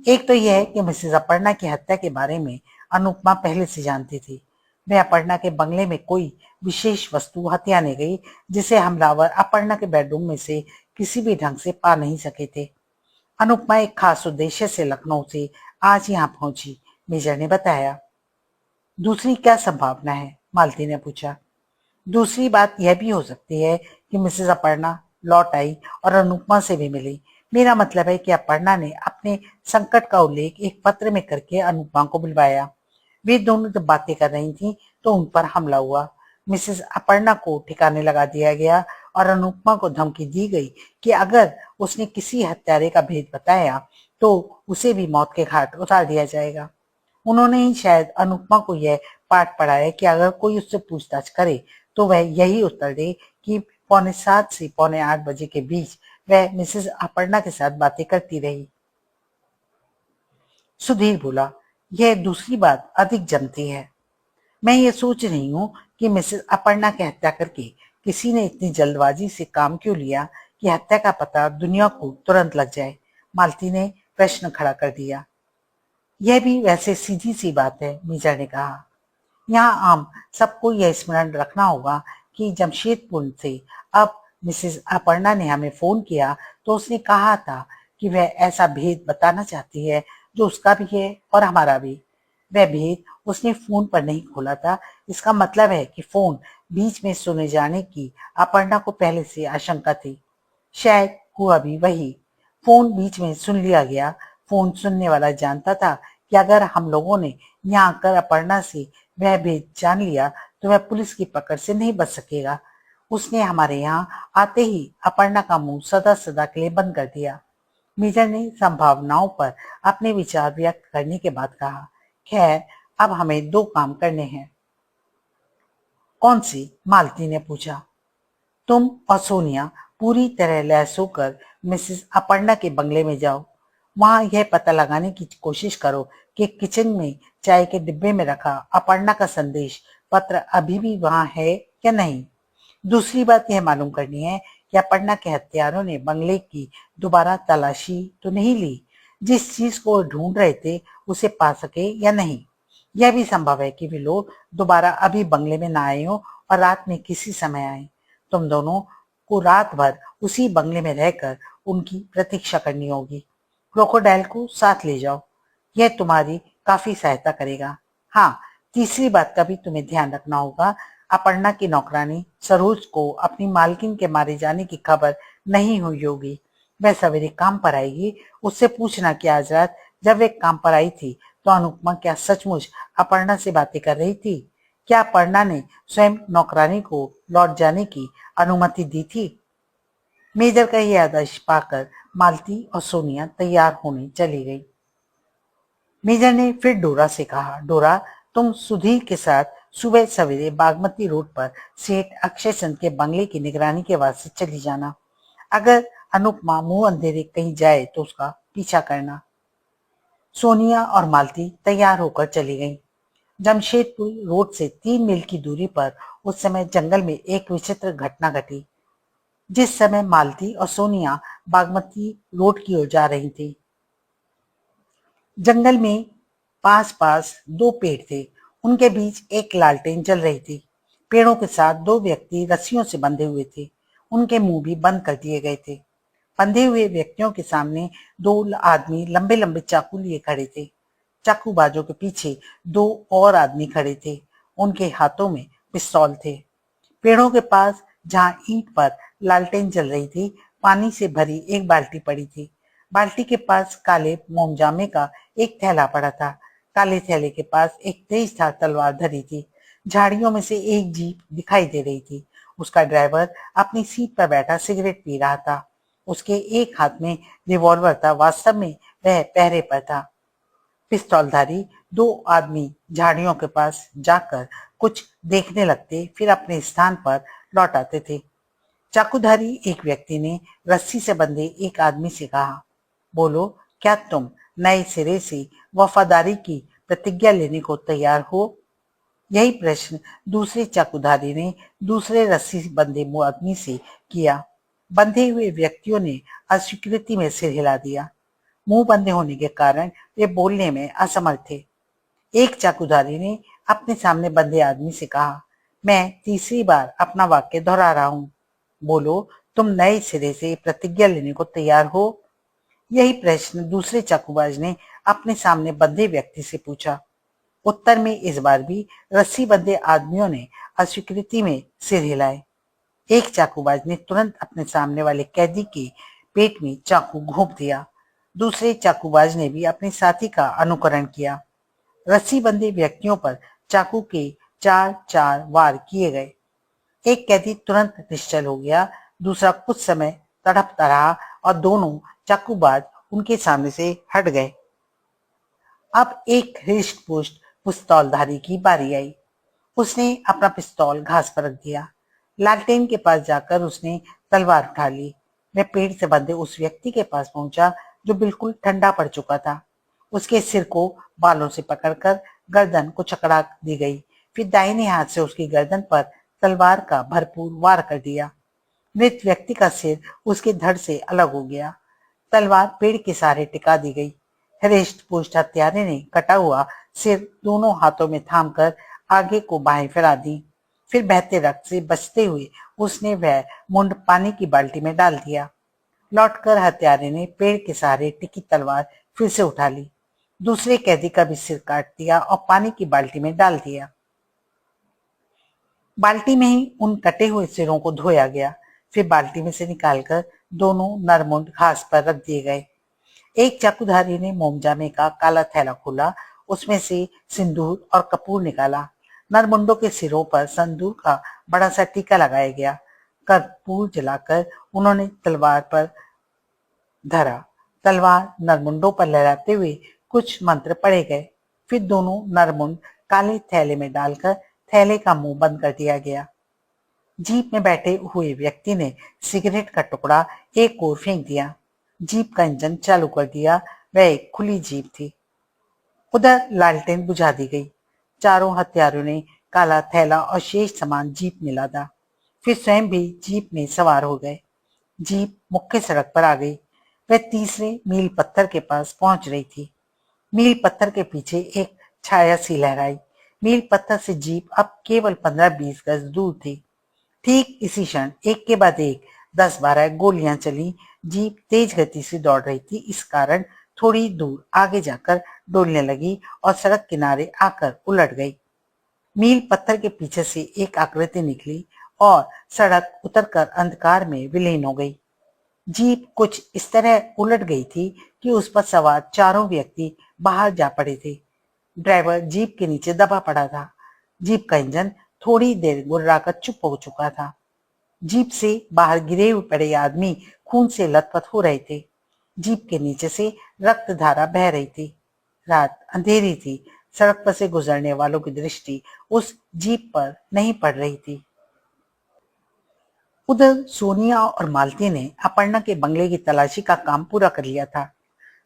एक तो यह है कि मिसेस अपर्णा की हत्या के बारे में अनुपमा पहले से जानती थी। वह अपर्णा के बंगले में कोई विशेष वस्तु हथियाने गई जिसे हमलावर अपर्णा के बेडरूम में से किसी भी ढंग से पा नहीं सके थे। अनुपमा एक खास उद्देश्य से लखनऊ से आज यहाँ पहुंची, मेजर ने बताया। दूसरी क्या संभावना है? मालती ने पूछा। दूसरी बात यह भी हो सकती है कि मिसेस अपर्णा लौट आई और अनुपमा से भी मिली। मेरा मतलब है कि अपर्णा ने अपने संकट का उल्लेख एक पत्र में करके अनुपमा को बुलवाया। वे दोनों जब बातें कर रही थीं तो उन पर हमला हुआ। मिसेस अपर्णा को ठिकाने लगा दिया गया और अनुपमा को धमकी दी गई कि अगर उसने किसी हत्यारे का भेद बताया तो उसे भी मौत के घाट उतार दिया जाएगा। उन्होंने ही शायद अनुपमा को यह पाठ पढ़ाया कि अगर कोई उससे पूछताछ करे तो वह यही उत्तर दे कि 7:45 से 7:45 के बीच वह मिसेस अपर्णा के साथ बातें करती रही। सुधीर बोला, यह दूसरी बात अधिक जमती है। मैं ये सोच रही हूँ कि मिसेस अपर्णा की हत्या करके किसी ने इतनी जल्दबाजी से काम क्यों लिया कि हत्या का पता दुनिया को तुरंत लग जाए। मालती ने प्रश्न खड़ा कर दिया। यह भी वैसे सीधी सी बात है, मीजा ने कहा। यहाँ आम सबको यह स्मरण रखना होगा कि जमशेदपुर से अब मिसेस अपर्णा ने हमें फोन किया तो उसने कहा था कि वह ऐसा भेद बताना चाहती है जो उसका भी है और हमारा भी। वह भेद उसने फोन पर नहीं खोला था। इसका मतलब है कि फोन बीच में सुने जाने की अपर्णा को पहले से आशंका थी। शायद हुआ भी वही। फोन बीच में सुन लिया गया। फोन सुनने वाला जानता था कि अगर हम लोगों ने यहाँ आकर अपर्णा से वह भेद जान लिया तो वह पुलिस की पकड़ से नहीं बच सकेगा। उसने हमारे यहाँ आते ही अपर्णा का मुंह सदा सदा के लिए बंद कर दिया। मेजर ने संभावनाओं पर अपने विचार व्यक्त करने के बाद कहा, खैर अब हमें 2 काम करने हैं। कौन सी? मालती ने पूछा। तुम और सोनिया पूरी तरह लैस होकर मिसेस अपर्णा के बंगले में जाओ। वहां यह पता लगाने की कोशिश करो कि किचन में चाय के डिब्बे में रखा अपर्णा का संदेश पत्र अभी भी वहां है या नहीं। दूसरी बात यह मालूम करनी है कि अपर्णा के हत्यारों ने बंगले की दोबारा तलाशी तो नहीं ली। जिस चीज को वो ढूंढ रहे थे उसे पा सके या नहीं। यह भी संभव है कि वे लोग दोबारा अभी बंगले में ना आए हो और रात में किसी समय आए। तुम दोनों को रात भर उसी बंगले में रहकर उनकी प्रतीक्षा करनी होगी। क्रोकोडाइल को साथ ले जाओ, यह तुम्हारी काफी सहायता करेगा। हाँ, तीसरी बात का भी तुम्हें ध्यान रखना होगा। अपर्णा की नौकरानी सरोज को अपनी मालकिन के मारे जाने की खबर नहीं हुई होगी। वह सवेरे काम पर आएगी। उससे पूछना कि आज रात जब वे काम पर आई थी तो अनुपमा क्या सचमुच अपर्णा से बातें कर रही थी? क्या अपर्णा ने स्वयं नौकरानी को लौट जाने की अनुमति दी थी? मेजर का यह आदेश पाकर मालती और सोनिया तैयार होने चली गई। मेजर ने फिर डोरा से कहा, डोरा तुम सुधीर के साथ सुबह सवेरे बागमती रोड पर सेठ अक्षय चंद के बंगले की निगरानी के वास्ते चली जाना। अगर अनुपमा मुंह अंधेरे कहीं जाए तो उसका पीछा करना। सोनिया और मालती तैयार होकर चली गईं। जमशेदपुर रोड से 3 मील की दूरी पर उस समय जंगल में एक विचित्र घटना घटी। जिस समय मालती और सोनिया बागमती रोड की ओर जा रही थी, जंगल में पास पास 2 पेड़ थे। उनके बीच एक लालटेन जल रही थी। पेड़ों के साथ 2 व्यक्ति रस्सियों से बंधे हुए थे। उनके मुंह भी बंद कर दिए गए थे। बंधे हुए व्यक्तियों के सामने दो आदमी लंबे लंबे चाकू लिए खड़े थे। चाकूबाजों के पीछे दो और आदमी खड़े थे। उनके हाथों में पिस्तौल थे। पेड़ों के पास जहां ईंट पर लालटेन जल रही थी, पानी से भरी एक बाल्टी पड़ी थी। बाल्टी के पास काले मोमजामे का एक थैला पड़ा था। काले थैले के पास एक तेज धार तलवार धरी थी। झाड़ियों में से एक जीप दिखाई दे रही थी। उसका ड्राइवर अपनी सीट पर बैठा सिगरेट पी रहा था। उसके एक हाथ में रिवॉल्वर था। वास्तव में वह पहरे पर था। पिस्तौलधारी दो आदमी झाड़ियों के पास जाकर कुछ देखने लगते, फिर अपने स्थान पर लौट आते थे। चाकूधारी एक व्यक्ति ने रस्सी से बंधे एक आदमी से कहा, बोलो, क्या तुम नए सिरे से वफादारी की प्रतिज्ञा लेने को तैयार हो? यही प्रश्न दूसरे चाकूधारी ने दूसरे रस्सी बंधे आदमी से किया। बंधे हुए व्यक्तियों ने अस्वीकृति में सिर हिला दिया। मुंह बंधे होने के कारण वे बोलने में असमर्थ थे। एक चाकूधारी ने अपने सामने बंधे आदमी से कहा, मैं तीसरी बार अपना वाक्य दोहरा रहा हूं, बोलो, तुम नए सिरे से प्रतिज्ञा लेने को तैयार हो? यही प्रश्न दूसरे चाकूबाज ने अपने सामने बंधे व्यक्ति से पूछा। उत्तर में इस बार भी रस्सी बंधे आदमियों ने अस्वीकृति में सिर हिलाए। एक चाकूबाज ने तुरंत अपने सामने वाले कैदी के पेट में चाकू घोंप दिया। दूसरे चाकूबाज ने भी अपने साथी का अनुकरण किया। रस्सी बंधे व्यक्तियों पर चाकू के 4-4 वार किए गए। एक कैदी तुरंत निश्चल हो गया, दूसरा कुछ समय तड़पता रहा और दोनों चाकूबाज उनके सामने से हट गए। अब एक हृष्ट पुष्ट पिस्तौलधारी की बारी आई। उसने अपना पिस्तौल घास पर रख दिया। लालटेन के पास जाकर उसने तलवार उठा ली। वह पेड़ से बंधे उस व्यक्ति के पास पहुंचा जो बिल्कुल ठंडा पड़ चुका था। उसके सिर को बालों से पकड़कर गर्दन को चकड़ा दी गई। फिर दाहिने हाथ से उसकी गर्दन पर तलवार का भरपूर वार कर दिया। मृत व्यक्ति का सिर उसके धड़ से अलग हो गया। तलवार पेड़ के सहारे टिका दी गई। हृष्ट पुष्ट हत्यारे ने कटा हुआ सिर दोनों हाथों में थामकर आगे को बाहें फैला दी। फिर बहते रक्त से बचते हुए उसने वह मुंड पानी की बाल्टी में डाल दिया। लौटकर हत्यारे ने पेड़ के सहारे टिकी तलवार फिर से उठा ली। दूसरे कैदी का भी सिर काट दिया और पानी की बाल्टी में डाल दिया। बाल्टी में ही उन कटे हुए सिरों को धोया गया। फिर बाल्टी में से निकालकर दोनों नरमुंड घास पर रख दिए गए। एक चाकूधारी ने मोमजामे का काला थैला खोला, उसमें से सिंदूर और कपूर निकाला। नरमुंडों के सिरों पर सिंदूर का बड़ा सा टीका लगाया गया। कपूर जलाकर उन्होंने तलवार पर धरा। तलवार नरमुंडों पर लहराते हुए कुछ मंत्र पढ़े गए। फिर दोनों नरमुंड काले थैले में डालकर थैले का मुंह बंद कर दिया गया। जीप में बैठे हुए व्यक्ति ने सिगरेट का टुकड़ा एक ओर फेंक दिया। जीप का इंजन चालू कर दिया। वह एक खुली जीप थी। उधर लालटेन बुझा दी गई। चारों हत्यारों ने काला थैला और शेष सामान जीप में लादा। फिर स्वयं भी जीप में सवार हो गए। जीप मुख्य सड़क पर आ गई। वह तीसरे मील पत्थर के पास पहुंच रही थी। मील पत्थर के पीछे एक छाया सी लहराई। मील पत्थर से जीप अब केवल 15-20 गज दूर थी। ठीक इसी क्षण एक के बाद एक 10-12 गोलियां चली। जीप तेज गति से दौड़ रही थी, इस कारण थोड़ी दूर आगे जाकर डोलने लगी और सड़क किनारे आकर उलट गई। मील पत्थर के पीछे से एक आकृति निकली और सड़क उतरकर अंधकार में विलीन हो गई। जीप कुछ इस तरह उलट गई थी कि उस पर सवार चारों व्यक्ति बाहर जा पड़े थे। ड्राइवर जीप के नीचे दबा पड़ा था। जीप का इंजन थोड़ी देर गुर्राकर चुप हो चुका था। जीप से बाहर गिरे हुए पड़े आदमी खून से लथपथ हो रहे थे। जीप के नीचे से रक्त धारा बह रही थी। रात अंधेरी थी। सड़क पर से गुजरने वालों की दृष्टि उस जीप पर नहीं पड़ रही थी। उधर सोनिया और मालती ने अपर्णा के बंगले की तलाशी का काम पूरा कर लिया था।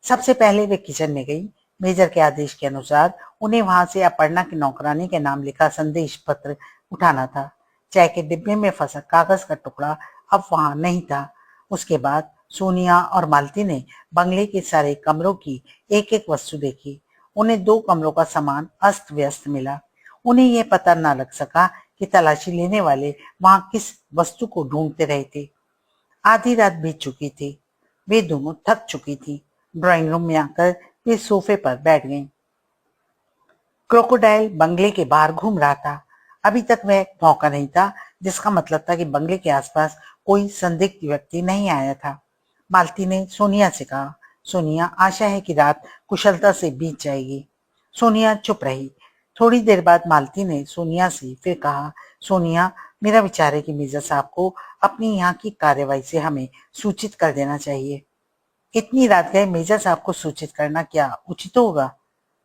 सबसे पहले वे किचन में गई। मेजर के आदेश के अनुसार उन्हें वहां से अपर्णा की नौकरानी के नाम लिखा संदेश पत्र उठाना था। चाय के डिब्बे में फंसा कागज का टुकड़ा अब वहां नहीं था। उसके बाद सोनिया और मालती ने बंगले के सारे कमरों की एक एक वस्तु देखी। उन्हें 2 कमरों का सामान अस्त व्यस्त मिला। उन्हें यह पता न लग सका कि तलाशी लेने वाले वहां किस वस्तु को ढूंढते रहे थे। आधी रात बीत चुकी थी। वे दोनों थक चुकी थी। ड्राइंग रूम में आकर वे सोफे पर बैठ गईं। क्रोकोडाइल बंगले के बाहर घूम रहा था। अभी तक वह मौका नहीं था, जिसका मतलब था कि बंगले के आसपास कोई संदिग्ध व्यक्ति नहीं आया था। मालती ने सोनिया से कहा, सोनिया, आशा है कि रात कुशलता से बीत जाएगी। सोनिया चुप रही। थोड़ी देर बाद मालती ने सोनिया से फिर कहा, सोनिया, मेरा विचार है कि मिर्जा साहब को अपनी यहाँ की कार्यवाही से हमें सूचित कर देना चाहिए। इतनी रात गए मेजर साहब को सूचित करना क्या उचित होगा?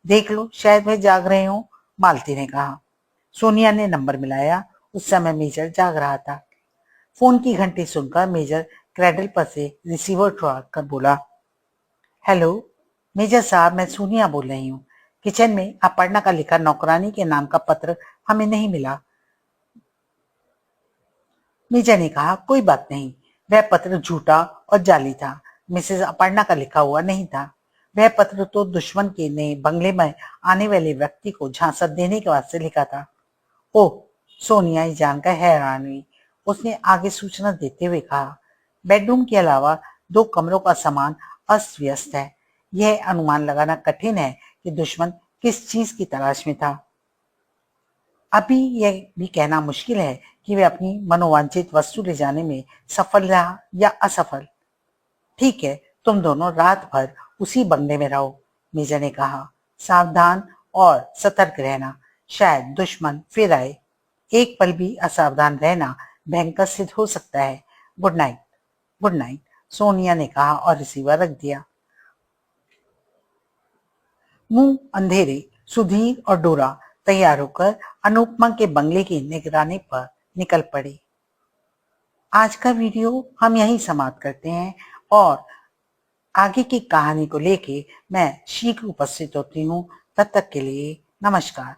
देख लो, शायद वह जाग रहे हो, मालती ने कहा। सोनिया ने नंबर मिलाया। उस समय मेजर जाग रहा था। फोन की घंटी सुनकर मेजर क्रैडल पर से रिसीवर उठा कर बोला, हेलो मेजर साहब, मैं सोनिया बोल रही हूँ। किचन में अपर्णा का लिखा नौकरानी के नाम का पत्र हमें नहीं मिला। मेजर ने कहा, कोई बात नहीं, वह पत्र झूठा और जाली था। मिसेस अपर्णा का लिखा हुआ नहीं था। वह पत्र तो दुश्मन के ने बंगले में आने वाले व्यक्ति को झांसा देने के वास्ते लिखा था। ओह, सोनिया ये जानकर हैरान हुई। उसने आगे सूचना देते हुए कहा, बेडरूम के अलावा 2 कमरों का सामान अस्त व्यस्त है। यह अनुमान लगाना कठिन है कि दुश्मन किस चीज की तलाश में था। अभी यह भी कहना मुश्किल है कि वे अपनी मनोवांछित वस्तु ले जाने में सफल रहा या असफल। ठीक है, तुम दोनों रात भर उसी बंगले में रहो, मेजर ने कहा। सावधान और सतर्क रहना, शायद दुश्मन फिर आए। एक पल भी असावधान रहना भयंकर सिद्ध हो सकता है। Good night. Good night, Sonia ने कहा और रिसीवर रख दिया। मुंह अंधेरे सुधीर और डोरा तैयार होकर अनुपमा के बंगले की निगरानी पर निकल पड़े। आज का वीडियो हम यहीं समाप्त करते हैं और आगे की कहानी को लेके मैं शीघ्र उपस्थित होती हूँ। तब तक के लिए नमस्कार।